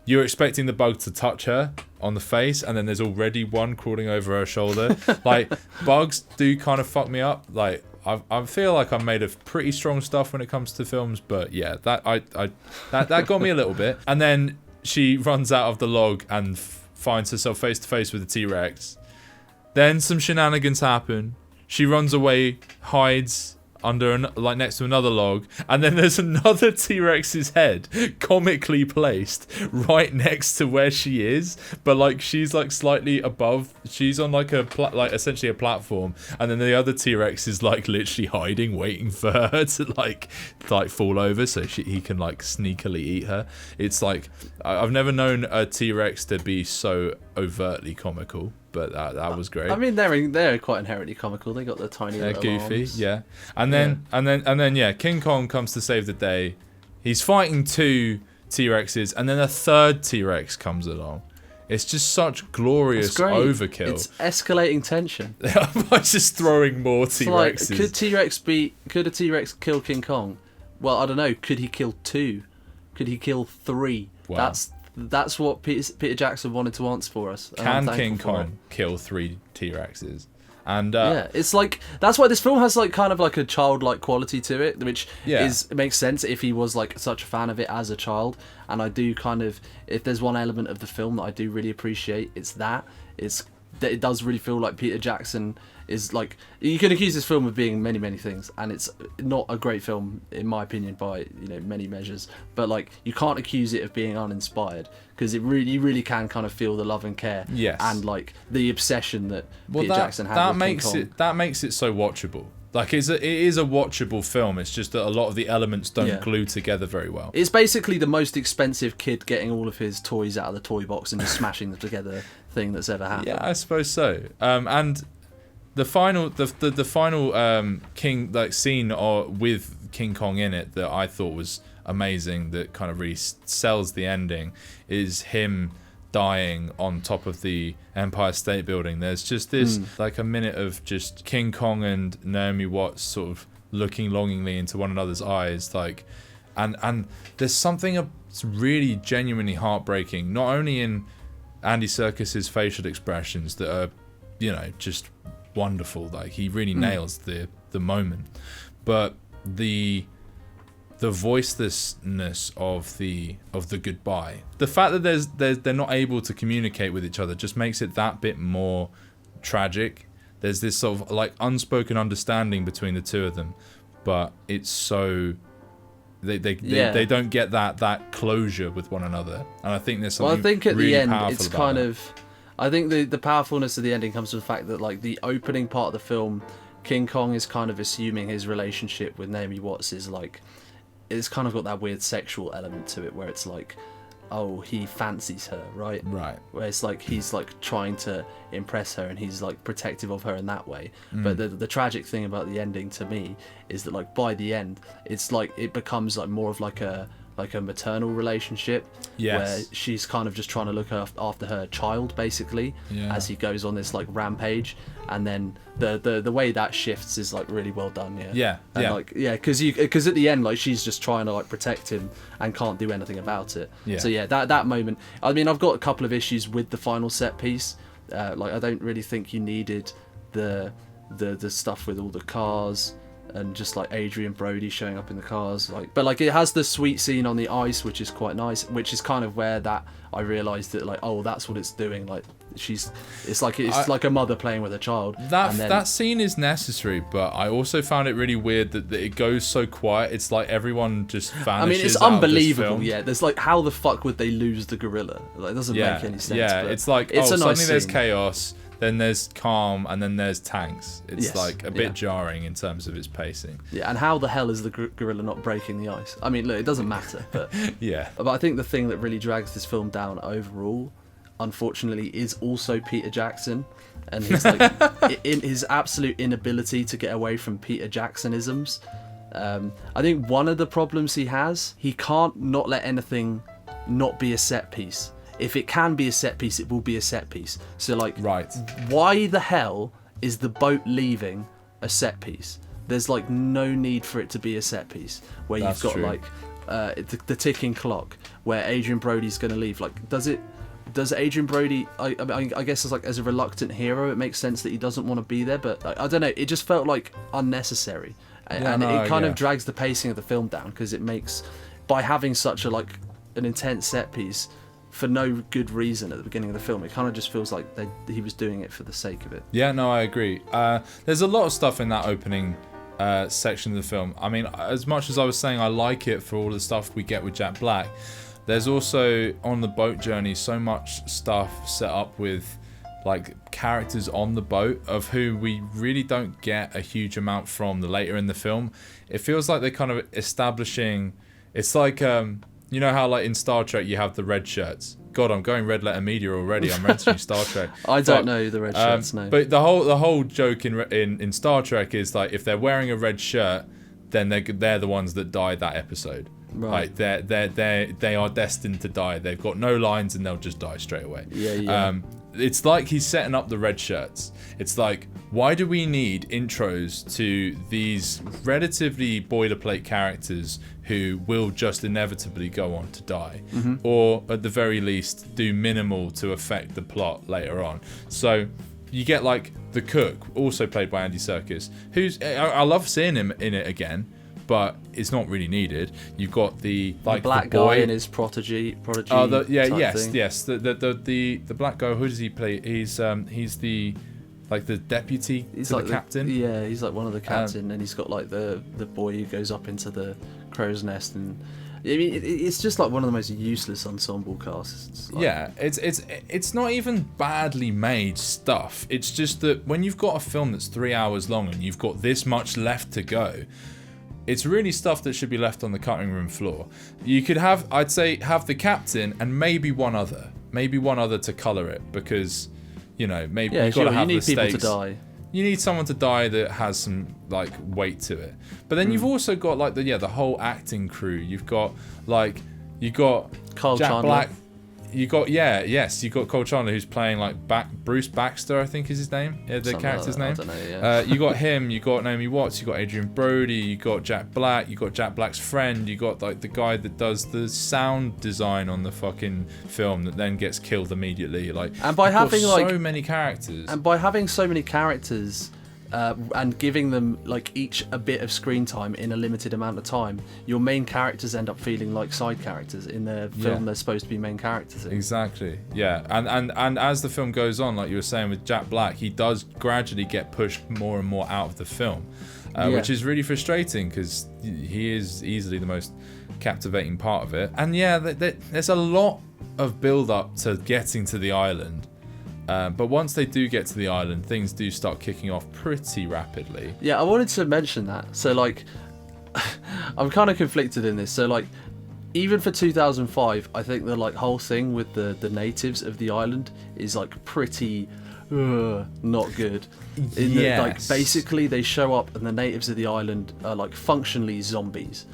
you're expecting the bug to touch her on the face, and then there's already one crawling over her shoulder. Like, bugs do kind of fuck me up. Like, I feel like I'm made of pretty strong stuff when it comes to films, but yeah, that got me a little bit. And then she runs out of the log and finds herself face to face with the T-Rex. Then some shenanigans happen. She runs away, hides under like next to another log, and then there's another T-Rex's head comically placed right next to where she is, but like she's like slightly above, she's on like essentially a platform, and then the other T-Rex is like literally hiding, waiting for her to like fall over so he can like sneakily eat her. It's like, I've never known a T-Rex to be so overtly comical, but that was great. I mean, they're quite inherently comical. They got the tiny little goofy arms. Yeah. And then King Kong comes to save the day. He's fighting 2 T-Rexes, and then a 3rd T-Rex comes along. It's just such glorious overkill. It's escalating tension. By just throwing more T-Rexes. Like, could a T-Rex kill King Kong? Well, I don't know. Could he kill 2? Could he kill 3? Wow. That's what Peter Jackson wanted to answer for us. Can King Kong kill 3 T-Rexes? And yeah, it's like that's why this film has like kind of like a childlike quality to it, which it makes sense if he was like such a fan of it as a child. And I do kind of, if there's one element of the film that I do really appreciate, it's that it does really feel like Peter Jackson is like, you can accuse this film of being many things, and it's not a great film in my opinion by many measures, but like you can't accuse it of being uninspired, because you really can kind of feel the love and care, and like the obsession that Peter Jackson had with King Kong. That makes it so watchable. Like it is a watchable film. It's just that a lot of the elements don't glue together very well. It's basically the most expensive kid getting all of his toys out of the toy box and just smashing them together thing that's ever happened. Yeah, I suppose so. And the final King scene with King Kong in it that I thought was amazing, that kind of really sells the ending, is him dying on top of the Empire State Building. There's just this like a minute of just King Kong and Naomi Watts sort of looking longingly into one another's eyes, like, and there's something really genuinely heartbreaking, not only in Andy Serkis's facial expressions that are, just wonderful. Like he really nails the moment, but the voicelessness of the goodbye, the fact that they're not able to communicate with each other, just makes it that bit more tragic. There's this sort of like unspoken understanding between the two of them, but it's so they don't get that closure with one another, and I think there's something. Well, I think at really the end powerful it's about kind it. of, I think the powerfulness of the ending comes from the fact that like the opening part of the film, King Kong is kind of assuming his relationship with Naomi Watts is like, it's kind of got that weird sexual element to it, where it's like, oh, he fancies her, right? Where it's like he's like trying to impress her, and he's like protective of her in that way. But the tragic thing about the ending to me is that like by the end, it's like it becomes like more of like a maternal relationship, where she's kind of just trying to look after her child basically, as he goes on this like rampage, and then the way that shifts is like really well done. Because at the end, like, she's just trying to like protect him and can't do anything about it. So that moment, I mean, I've got a couple of issues with the final set piece. Like I don't really think you needed the stuff with all the cars and just like Adrian Brody showing up in the cars, like, but like it has the sweet scene on the ice, which is quite nice, which is kind of where that I realised that like, oh, that's what it's doing. Like it's like a mother playing with a child. That scene is necessary, but I also found it really weird that it goes so quiet. It's like everyone just vanishes. I mean, it's unbelievable. Yeah, there's like, how the fuck would they lose the gorilla? Like, it doesn't make any sense. Yeah, but it's like, it's a suddenly nice there's scene. chaos, then there's calm, and then there's tanks. It's like a bit Yeah. jarring in terms of its pacing. Yeah, and how the hell is the gorilla not breaking the ice? I mean, look, it doesn't matter, but Yeah. But I think the thing that really drags this film down overall, unfortunately, is also Peter Jackson and his like in his absolute inability to get away from Peter Jacksonisms. I think one of the problems he has, he can't not let anything not be a set piece. If it can be a set piece, it will be a set piece. So like, why the hell is the boat leaving a set piece? There's like no need for it to be a set piece where you've got like the ticking clock where Adrian Brody's going to leave. Like, does Adrian Brody, I guess as a reluctant hero, it makes sense that he doesn't want to be there, but I don't know, it just felt like unnecessary. It kind of drags the pacing of the film down, because it makes, by having such an intense set piece for no good reason at the beginning of the film, it kind of just feels like he was doing it for the sake of it. Yeah, no, I agree. There's a lot of stuff in that opening section of the film. I mean, as much as I was saying I like it for all the stuff we get with Jack Black, there's also, on the boat journey, so much stuff set up with like characters on the boat of who we really don't get a huge amount from the later in the film. It feels like they're kind of establishing, it's like you know how like in Star Trek you have the red shirts. God, I'm going Red Letter Media already. I'm renting Star Trek. I don't know the red shirts, no. But the whole joke in Star Trek is like, if they're wearing a red shirt, then they're the ones that died that episode. Right. Like they are destined to die. They've got no lines and they'll just die straight away. Yeah. It's like he's setting up the red shirts. It's like, why do we need intros to these relatively boilerplate characters who will just inevitably go on to die, or at the very least do minimal to affect the plot later on? So you get like the cook, also played by Andy Serkis, who's I love seeing him in it again, but it's not really needed. You've got the black the boy guy in his prodigy. Oh, Thing. yes. The black guy. Who does he play? He's the the deputy He's to like the captain. He's like one of the captain, and he's got like the boy who goes up into the crow's nest, and I mean it's just like one of the most useless ensemble casts. It's not even badly made stuff. It's just that when you've got a film that's 3 hours long and you've got this much left to go, it's really stuff that should be left on the cutting room floor. You could have the captain and maybe one other to colour it, because maybe you've got to have the stakes. You need people to die. You need someone to die that has some weight to it. But then you've also got the whole acting crew. You've got Carl Jack Chandler. Black. You got Cole Chandler, who's playing Bruce Baxter, I think is his name. Yeah, the character's name. I don't know, yeah. You got him. You got Naomi Watts. You got Adrian Brody. You got Jack Black. You got Jack Black's friend. You got the guy that does the sound design on the fucking film that then gets killed immediately. And by having so many characters. And by having so many characters. And giving them each a bit of screen time in a limited amount of time, your main characters end up feeling like side characters in the film they're supposed to be main characters in. Exactly, yeah. And as the film goes on, like you were saying with Jack Black, he does gradually get pushed more and more out of the film, which is really frustrating because he is easily the most captivating part of it. And there's a lot of build up to getting to the island. But once they do get to the island, things do start kicking off pretty rapidly. Yeah, I wanted to mention that. So, I'm kind of conflicted in this. So, even for 2005, I think the whole thing with the natives of the island is pretty not good. Basically, they show up and the natives of the island are functionally zombies.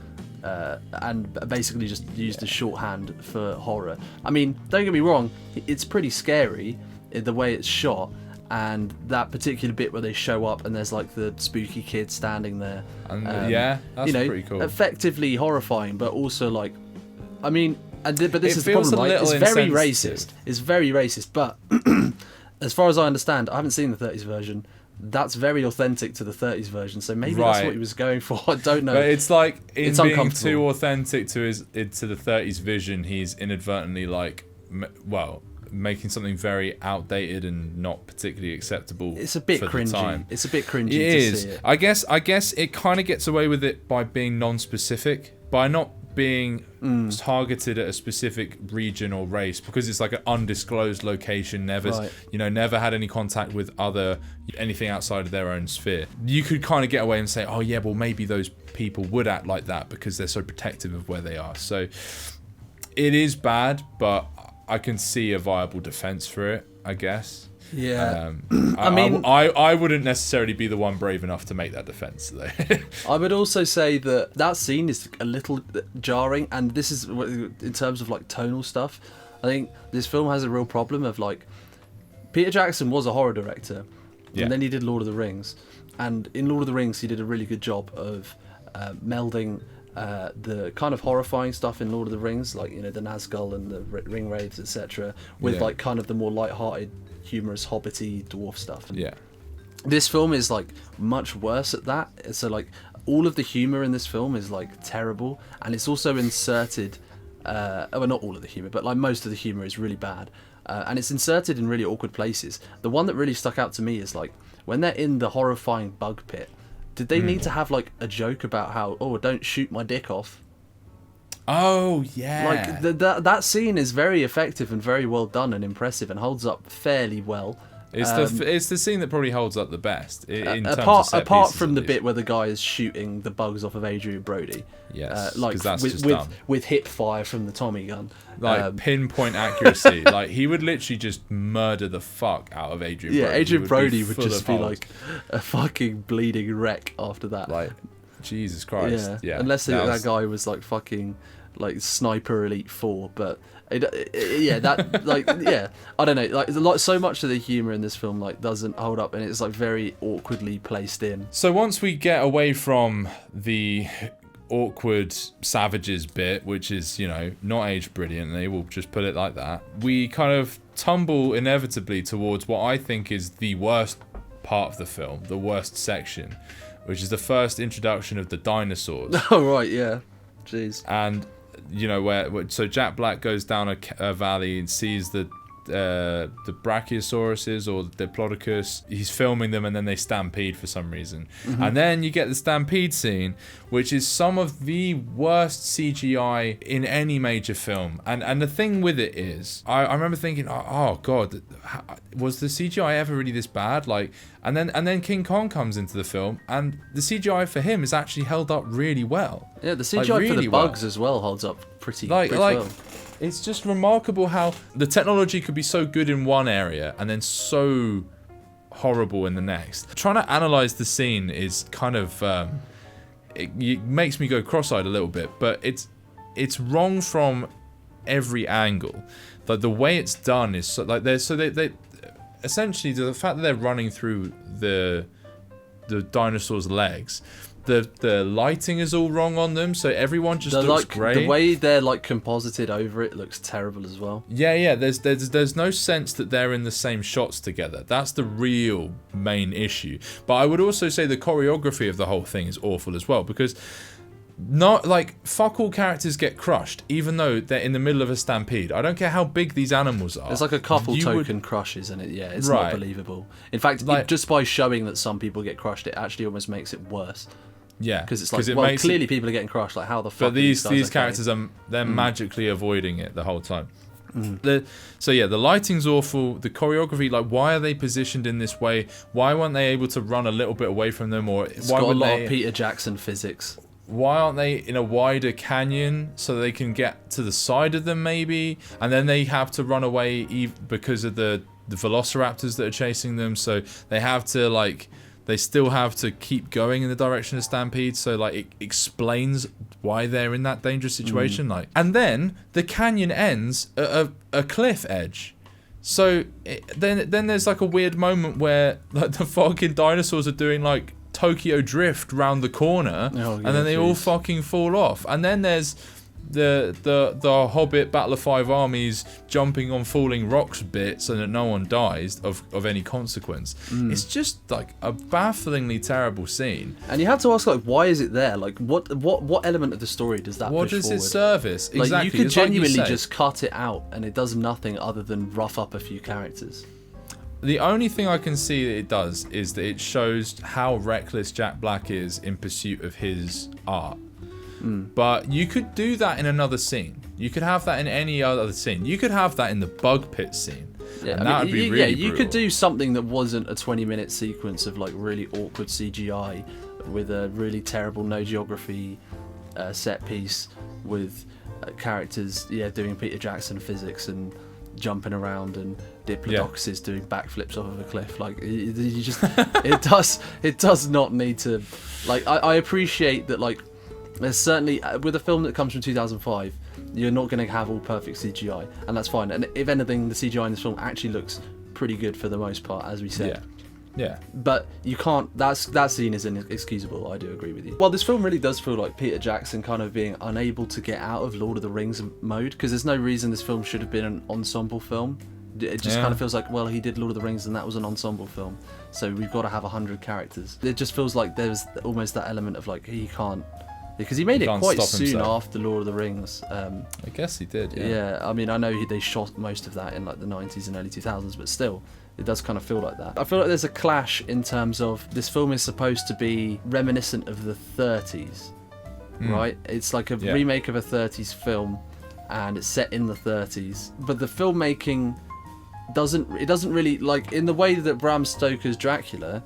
And basically just used as shorthand for horror. I mean, don't get me wrong, it's pretty scary. The way it's shot, and that particular bit where they show up and there's the spooky kid standing there, and that's pretty cool. Effectively horrifying, but also but this is the problem, it's very racist. It's very racist, but as far as I understand, I haven't seen the 30s version. That's very authentic to the 30s version, so maybe that's what he was going for. I don't know. But it's it's being too authentic to the 30s vision, he's inadvertently making something very outdated and not particularly acceptable. It's a bit cringy. Time. It's a bit cringy. It is. See it. I guess it kind of gets away with it by being non-specific, by not being targeted at a specific region or race, because it's an undisclosed location. Never had any contact with anything outside of their own sphere. You could kind of get away and say, oh yeah, well maybe those people would act like that because they're so protective of where they are. So it is bad, but I can see a viable defense for it, I guess. Yeah. I wouldn't necessarily be the one brave enough to make that defense, though. I would also say that scene is a little jarring, and this is in terms of tonal stuff. I think this film has a real problem of Peter Jackson was a horror director, and then he did Lord of the Rings, and in Lord of the Rings he did a really good job of melding the kind of horrifying stuff in Lord of the Rings, the Nazgul and the ring wraiths, etc., with kind of the more light-hearted, humorous, hobbity dwarf stuff. And this film is much worse at that. So all of the humor in this film is terrible, and it's also inserted. Not all of the humor, but most of the humor is really bad, and it's inserted in really awkward places. The one that really stuck out to me is when they're in the horrifying bug pit. Did they need to have a joke about how, don't shoot my dick off? Oh yeah. That scene is very effective and very well done and impressive and holds up fairly well. It's the scene that probably holds up the best apart from the bit where the guy is shooting the bugs off of Adrian Brody. Yes, that's just with dumb. With hip fire from the Tommy gun, pinpoint accuracy. He would literally just murder the fuck out of Adrian. Yeah, Brody. Adrian Brody would just be a fucking bleeding wreck after that. Jesus Christ. Yeah. Unless that guy was fucking Sniper Elite 4, but I don't know. So much of the humor in this film doesn't hold up, and it's very awkwardly placed in. So once we get away from the awkward savages bit, which is not aged brilliantly, we'll just put it like that, we kind of tumble inevitably towards what I think is the worst part of the film, the worst section, which is the first introduction of the dinosaurs. Oh, right, yeah. Jeez. And, you know, so Jack Black goes down a valley and sees the Brachiosauruses or the Diplodocus. He's filming them and then they stampede for some reason. And then you get the stampede scene, which is some of the worst CGI in any major film. And the thing with it is, I remember thinking, oh god, was the CGI ever really this bad? Like, and then King Kong comes into the film, and the CGI for him is actually held up really well. Yeah, the CGI like, really for the bugs as well holds up pretty well. It's just remarkable how the technology could be so good in one area and then so horrible in the next. Trying to analyze the scene is kind of it makes me go cross-eyed a little bit, but it's wrong from every angle. Like the way it's done is so, like they essentially the fact that they're running through the dinosaurs' legs. The lighting is all wrong on them, so everyone just looks grey. The way they're like composited over it looks terrible as well. Yeah. There's no sense that they're in the same shots together. That's the real main issue. But I would also say the choreography of the whole thing is awful as well, because not like fuck all characters get crushed, even though they're in the middle of a stampede. I don't care how big these animals are. There's like a couple token crushes in it. Yeah, it's not believable. In fact, like, just by showing that some people get crushed, it actually almost makes it worse. Yeah, because it's like, clearly people are getting crushed. Like, how the fuck? But these characters they're magically avoiding it the whole time. So yeah, the lighting's awful. The choreography, like, why are they positioned in this way? Why weren't they able to run a little bit away from them? Or it's got a lot of Peter Jackson physics. Why aren't they in a wider canyon so they can get to the side of them maybe? And then they have to run away because of the velociraptors that are chasing them. So they have to like. They still have to keep going in the direction of stampede, so like it explains why they're in that dangerous situation. Like, and then the canyon ends at a cliff edge, so then there's like a weird moment where like the fucking dinosaurs are doing like Tokyo Drift round the corner, and then they all fucking fall off, and then there's the Hobbit Battle of Five Armies jumping on falling rocks bit so that no one dies of any consequence. It's just like a bafflingly terrible scene. And you have to ask, like, why is it there? Like, what element of the story does that what push does forward? It service? Like, exactly. you could it's genuinely like you just cut it out and it does nothing other than rough up a few characters. The only thing I can see that it does is that it shows how reckless Jack Black is in pursuit of his art. But you could do that in another scene. You could have that in any other scene. You could have that in the bug pit scene. Yeah, and that would be really you could do something that wasn't a 20-minute sequence of like really awkward CGI with a really terrible no geography set piece with characters doing Peter Jackson physics and jumping around and Diplodocuses doing backflips off of a cliff. Like, you just it does not need to. Like, I appreciate that, like, there's certainly with a film that comes from 2005, you're not going to have all perfect CGI, and that's fine. And if anything, the CGI in this film actually looks pretty good for the most part, as we said. Yeah. But you can't. That scene is inexcusable. I do agree with you. Well, this film really does feel like Peter Jackson kind of being unable to get out of Lord of the Rings mode, because there's no reason this film should have been an ensemble film. It just kind of feels like, well, he did Lord of the Rings and that was an ensemble film, so we've got to have 100 characters. It just feels like there's almost that element of like he can't. Because he made it quite soon after Lord of the Rings. I guess he did, yeah. I mean, I know they shot most of that in like the 90s and early 2000s, but still, it does kind of feel like that. I feel like there's a clash in terms of this film is supposed to be reminiscent of the 30s, right? It's like a remake of a 30s film, and it's set in the 30s. But the filmmaking doesn't really, like, in the way that Bram Stoker's Dracula,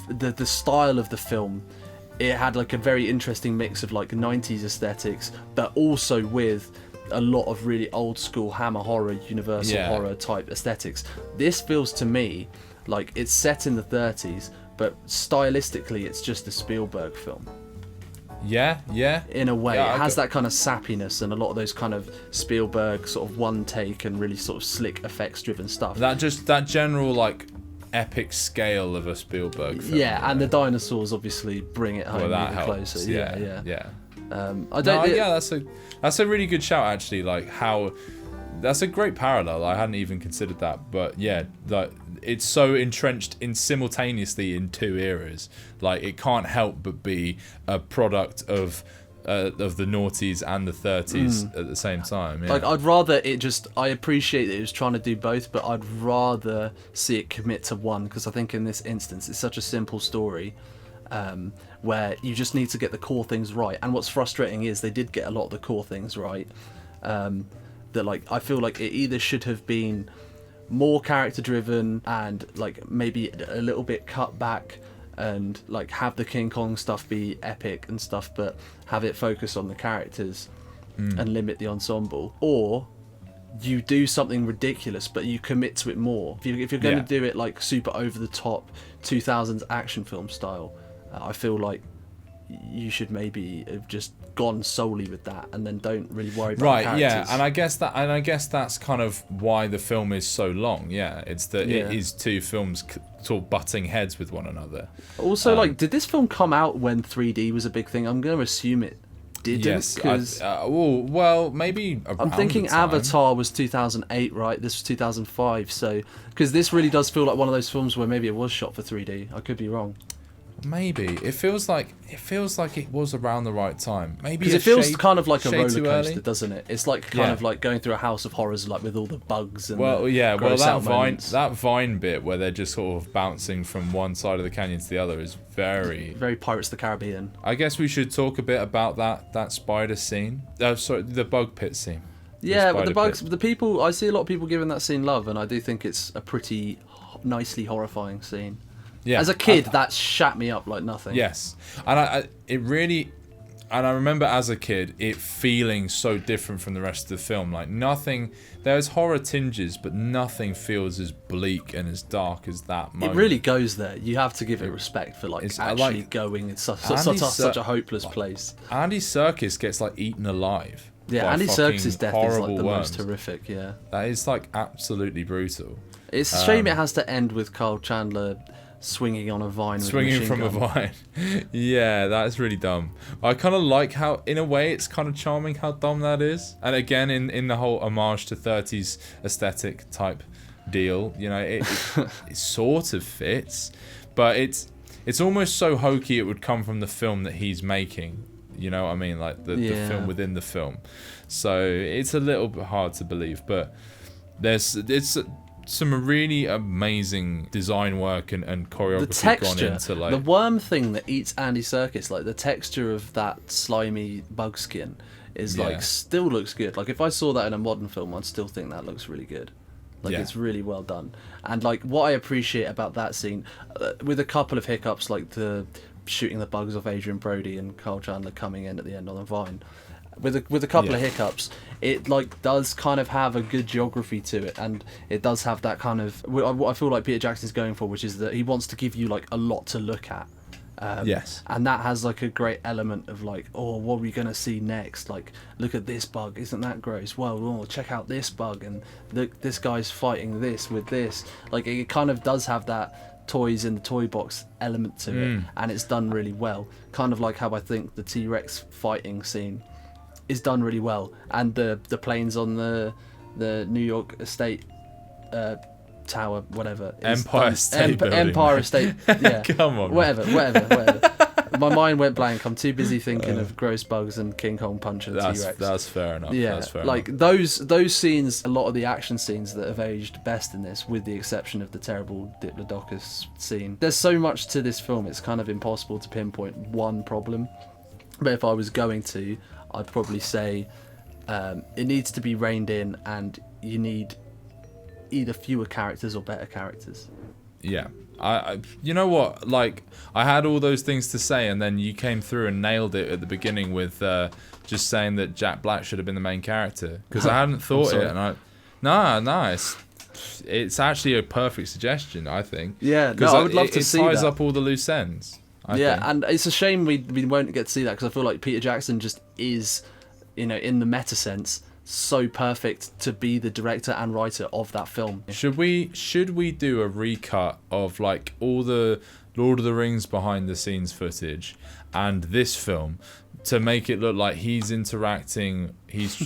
the style of the film, it had like a very interesting mix of like 90s aesthetics, but also with a lot of really old school Hammer horror, Universal horror type aesthetics. This feels to me like it's set in the 30s, but stylistically it's just a Spielberg film. Yeah. In a way, it has that kind of sappiness and a lot of those kind of Spielberg sort of one take and really sort of slick effects driven stuff. That general like epic scale of a Spielberg film. Yeah, and the dinosaurs obviously bring it home even closer. Yeah. That's a really good shout actually. Like how That's a great parallel. I hadn't even considered that, but yeah, like it's so entrenched in simultaneously in two eras. Like it can't help but be a product of the noughties and the 30s at the same time. Yeah. Like I'd rather it just. I appreciate that it was trying to do both, but I'd rather see it commit to one, because I think in this instance it's such a simple story. Where you just need to get the core things right, and what's frustrating is they did get a lot of the core things right. That like I feel like it either should have been more character driven and like maybe a little bit cut back, and like have the King Kong stuff be epic and stuff, but have it focus on the characters and limit the ensemble, or you do something ridiculous but you commit to it more. If you're going to do it like super over the top 2000s action film style, I feel like you should maybe have just gone solely with that, and then don't really worry about characters. Yeah, and I guess that's kind of why the film is so long. Yeah, it's that it is two films sort of butting heads with one another. Also, like, did this film come out when 3D was a big thing? I'm going to assume it didn't. Yes, because well, maybe. I'm thinking Avatar was 2008, right? This was 2005, so because this really does feel like one of those films where maybe it was shot for 3D. I could be wrong. Maybe it feels like it was around the right time. Maybe because it feels kind of like a roller coaster, early. Doesn't it? It's like kind of like going through a house of horrors, like with all the bugs and that vine bit where they're just sort of bouncing from one side of the canyon to the other is very Pirates of the Caribbean. I guess we should talk a bit about that spider scene. The bug pit scene. Yeah, but the bugs, the people. I see a lot of people giving that scene love, and I do think it's a pretty nicely horrifying scene. Yeah, as a kid, that shat me up like nothing. Yes, and I remember as a kid it feeling so different from the rest of the film. Like nothing, there's horror tinges, but nothing feels as bleak and as dark as that moment. It really goes there. You have to give it respect for actually going in such a hopeless place. Andy Serkis gets like eaten alive. Yeah, Andy Serkis' death is like the most horrific. Yeah, that is like absolutely brutal. It's a shame it has to end with Kyle Chandler swinging on a vine. Swinging from a vine. Yeah, that's really dumb. I kind of like how, in a way, it's kind of charming how dumb that is. And again, in the whole homage to 30s aesthetic type deal, you know, it sort of fits, but it's almost so hokey it would come from the film that he's making. You know what I mean? Like the film within the film. So it's a little bit hard to believe, but it's some really amazing design work and choreography the texture, gone into like the worm thing that eats Andy Serkis, like the texture of that slimy bug skin is like still looks good. Like if I saw that in a modern film, I'd still think that looks really good. Like it's really well done. And like what I appreciate about that scene, with a couple of hiccups, like the shooting the bugs off Adrian Brody and Kyle Chandler coming in at the end on the vine. With a couple of hiccups, it like does kind of have a good geography to it, and it does have that kind of what I feel like Peter Jackson's going for, which is that he wants to give you like a lot to look at. Yes. And that has like a great element of like, oh, what are we gonna see next? Like, look at this bug, isn't that gross? Well, check out this bug, and look, this guy's fighting this with this. Like, it kind of does have that toys in the toy box element to it, and it's done really well. Kind of like how I think the T-Rex fighting scene is done really well, and the planes on the New York Estate Tower, whatever. Empire State Building. Empire State. Yeah. Come on. Whatever. My mind went blank. I'm too busy thinking of gross bugs and King Kong punching the T-Rex. That's fair enough. Yeah, that's fair like enough. those scenes, a lot of the action scenes that have aged best in this, with the exception of the terrible Diplodocus scene. There's so much to this film, it's kind of impossible to pinpoint one problem. But if I was going to, I'd probably say it needs to be reined in, and you need either fewer characters or better characters. Yeah. I you know what, like, I had all those things to say, and then you came through and nailed it at the beginning with just saying that Jack Black should have been the main character, because I hadn't thought it, and it's actually a perfect suggestion, I think. Yeah, no, I would love to see that. It ties up all the loose ends. I think. And it's a shame we won't get to see that, because I feel like Peter Jackson just is, you know, in the meta sense, so perfect to be the director and writer of that film. Should we do a recut of like all the Lord of the Rings behind the scenes footage and this film to make it look like he's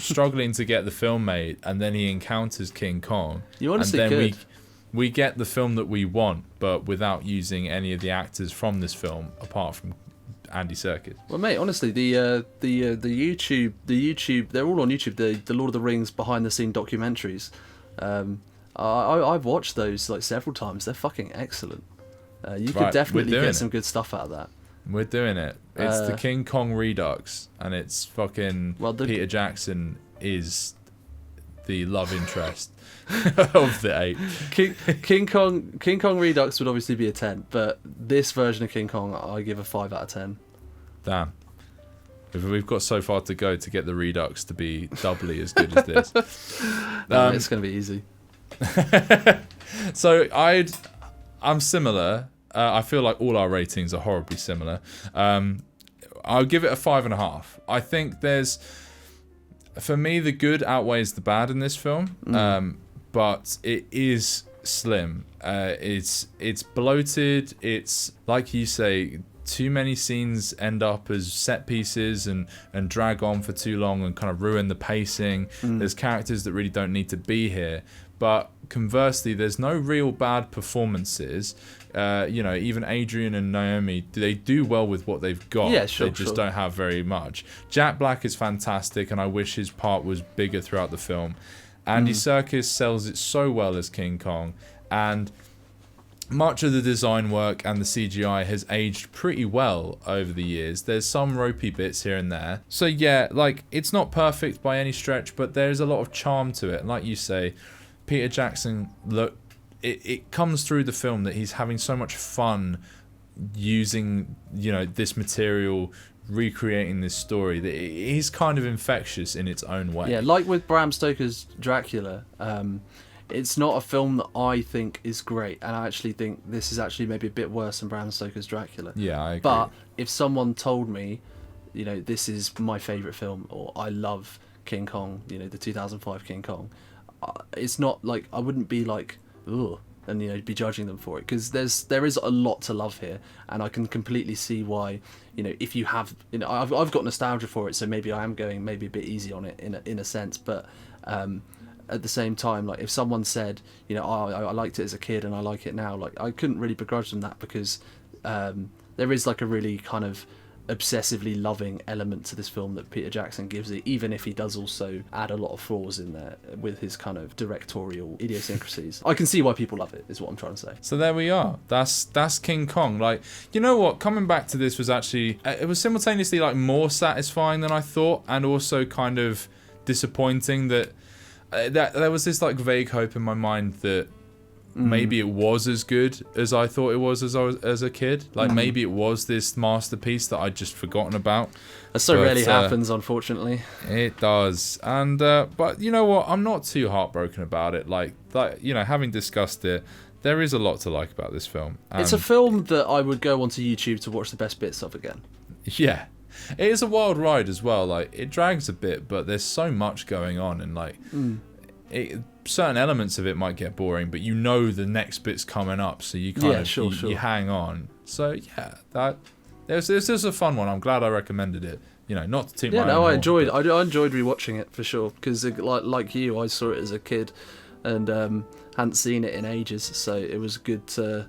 struggling to get the film made, and then he encounters King Kong. You honestly and then could. we get the film that we want, but without using any of the actors from this film apart from Andy Serkis. Well, mate, honestly, the YouTube, they're all on YouTube. The Lord of the Rings behind the scene documentaries. I've watched those like several times. They're fucking excellent. You could definitely get some good stuff out of that. We're doing it. It's the King Kong Redux, and it's fucking Peter Jackson is the love interest of the ape. King Kong Redux would obviously be a 10, but this version of King Kong, I give a 5 out of 10. Damn. We've got so far to go to get the Redux to be doubly as good as this. It's going to be easy. So I'm similar. I feel like all our ratings are horribly similar. I'll give it a 5.5. I think for me, the good outweighs the bad in this film, but it is slim. It's bloated. It's, like you say, too many scenes end up as set pieces and drag on for too long and kind of ruin the pacing. There's characters that really don't need to be here. But conversely, there's no real bad performances. Even Adrian and Naomi, they do well with what they've got. Yeah, sure, they just don't have very much. Jack Black is fantastic, and I wish his part was bigger throughout the film. Andy Serkis sells it so well as King Kong, and much of the design work and the CGI has aged pretty well over the years. There's some ropey bits here and there. So yeah, like, it's not perfect by any stretch, but there's a lot of charm to it. And like you say, Peter Jackson, it comes through the film that he's having so much fun using, this material, recreating this story, that he's kind of infectious in its own way. Yeah, like with Bram Stoker's Dracula, it's not a film that I think is great, and I actually think this is actually maybe a bit worse than Bram Stoker's Dracula. Yeah, I agree. But if someone told me, this is my favourite film, or I love King Kong, the 2005 King Kong, it's not like, I wouldn't be like, ugh, and be judging them for it, because there is a lot to love here, and I can completely see why, if you have, I've got nostalgia for it, so maybe I am going maybe a bit easy on it in a sense, but at the same time, like, if someone said, I liked it as a kid and I like it now, like, I couldn't really begrudge them that, because there is like a really kind of obsessively loving element to this film that Peter Jackson gives it, even if he does also add a lot of flaws in there with his kind of directorial idiosyncrasies. I can see why people love it, is what I'm trying to say. So there we are. That's King Kong. Like, you know what? Coming back to this was actually, it was simultaneously like more satisfying than I thought, and also kind of disappointing that there was this like vague hope in my mind that maybe it was as good as I thought it was as a kid. Like, maybe it was this masterpiece that I'd just forgotten about. That so rarely happens, unfortunately. It does. And but you know what? I'm not too heartbroken about it. Like having discussed it, there is a lot to like about this film. It's a film that I would go onto YouTube to watch the best bits of again. Yeah. It is a wild ride as well. Like, it drags a bit, but there's so much going on, and like certain elements of it might get boring, but the next bit's coming up, so you kind you hang on. So yeah, this is a fun one. I'm glad I recommended it. Not to toot my own horn, I enjoyed rewatching it for sure, because like you, I saw it as a kid and hadn't seen it in ages, so it was good to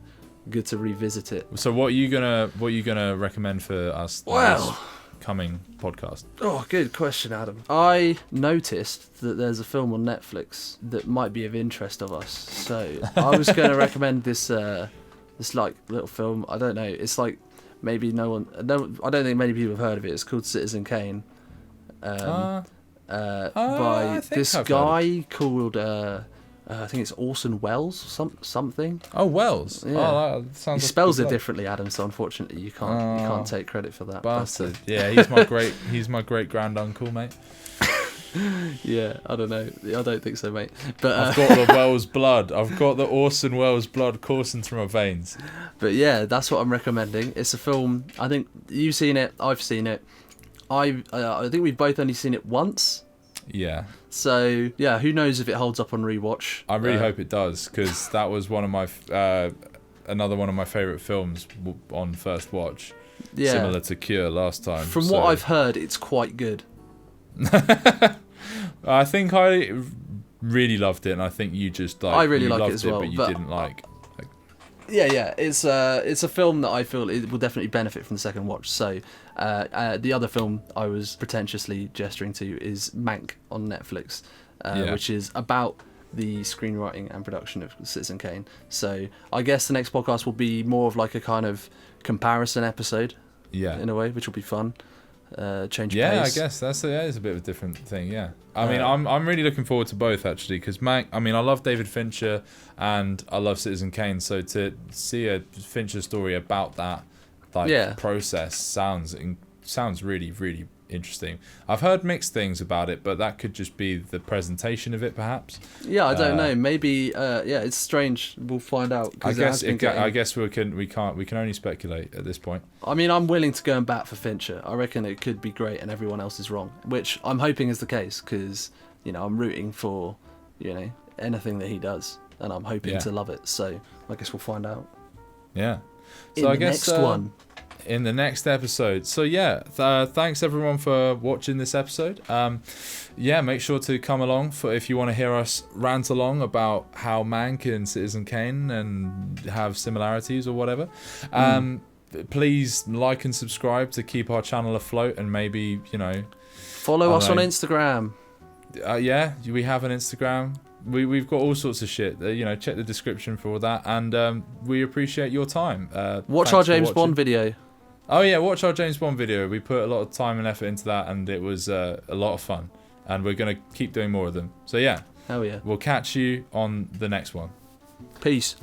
revisit it. So what are you gonna recommend for us? Well, coming podcast? Oh, good question, Adam. I noticed that there's a film on Netflix that might be of interest of us, so I was going to recommend this like little film. I don't know. It's like maybe I don't think many people have heard of it. It's called Citizen Kane, by this guy called I think it's Orson Welles, something. Oh, Wells. Yeah. Oh, that sounds. He spells it differently, Adam. So unfortunately, you can't take credit for that. Bastard. Yeah, he's my great granduncle, mate. Yeah, I don't know. I don't think so, mate. But I've got the Wells blood. I've got the Orson Welles blood coursing through my veins. But yeah, that's what I'm recommending. It's a film. I think you've seen it. I've seen it. I think we've both only seen it once. Yeah. So yeah, who knows if it holds up on rewatch? I really hope it does, because that was one of my another one of my favourite films on first watch. Yeah. similar to Cure last time. From what I've heard, it's quite good. I think I really loved it, and I think you just like I really you like it loved as well, but you but didn't like. Yeah, it's a film that I feel it will definitely benefit from the second watch. So, the other film I was pretentiously gesturing to is Mank on Netflix, which is about the screenwriting and production of Citizen Kane. So, I guess the next podcast will be more of like a kind of comparison episode, in a way, which will be fun. Change of pace. I guess that is a bit of a different thing. Yeah, I mean, I'm really looking forward to both actually, because Mank. I mean, I love David Fincher and I love Citizen Kane. So to see a Fincher story about that process sounds really, really interesting. I've heard mixed things about it, but that could just be the presentation of it, perhaps. Yeah, I don't know. Maybe. It's strange. We'll find out. I guess we can only speculate at this point. I mean, I'm willing to go and bat for Fincher. I reckon it could be great, and everyone else is wrong, which I'm hoping is the case, because I'm rooting for anything that he does, and I'm hoping to love it. So I guess we'll find out. Yeah. So I guess next one. In the next episode. So thanks everyone for watching this episode. Make sure to come along if you want to hear us rant along about how Mank and Citizen Kane and have similarities or whatever. Please like and subscribe to keep our channel afloat, and maybe follow us on Instagram. We have an Instagram. We've got all sorts of shit. Check the description for all that, and we appreciate your time. Watch our James Bond video. Oh yeah, watch our James Bond video. We put a lot of time and effort into that, and it was a lot of fun. And we're gonna keep doing more of them. So yeah. Hell yeah. We'll catch you on the next one. Peace.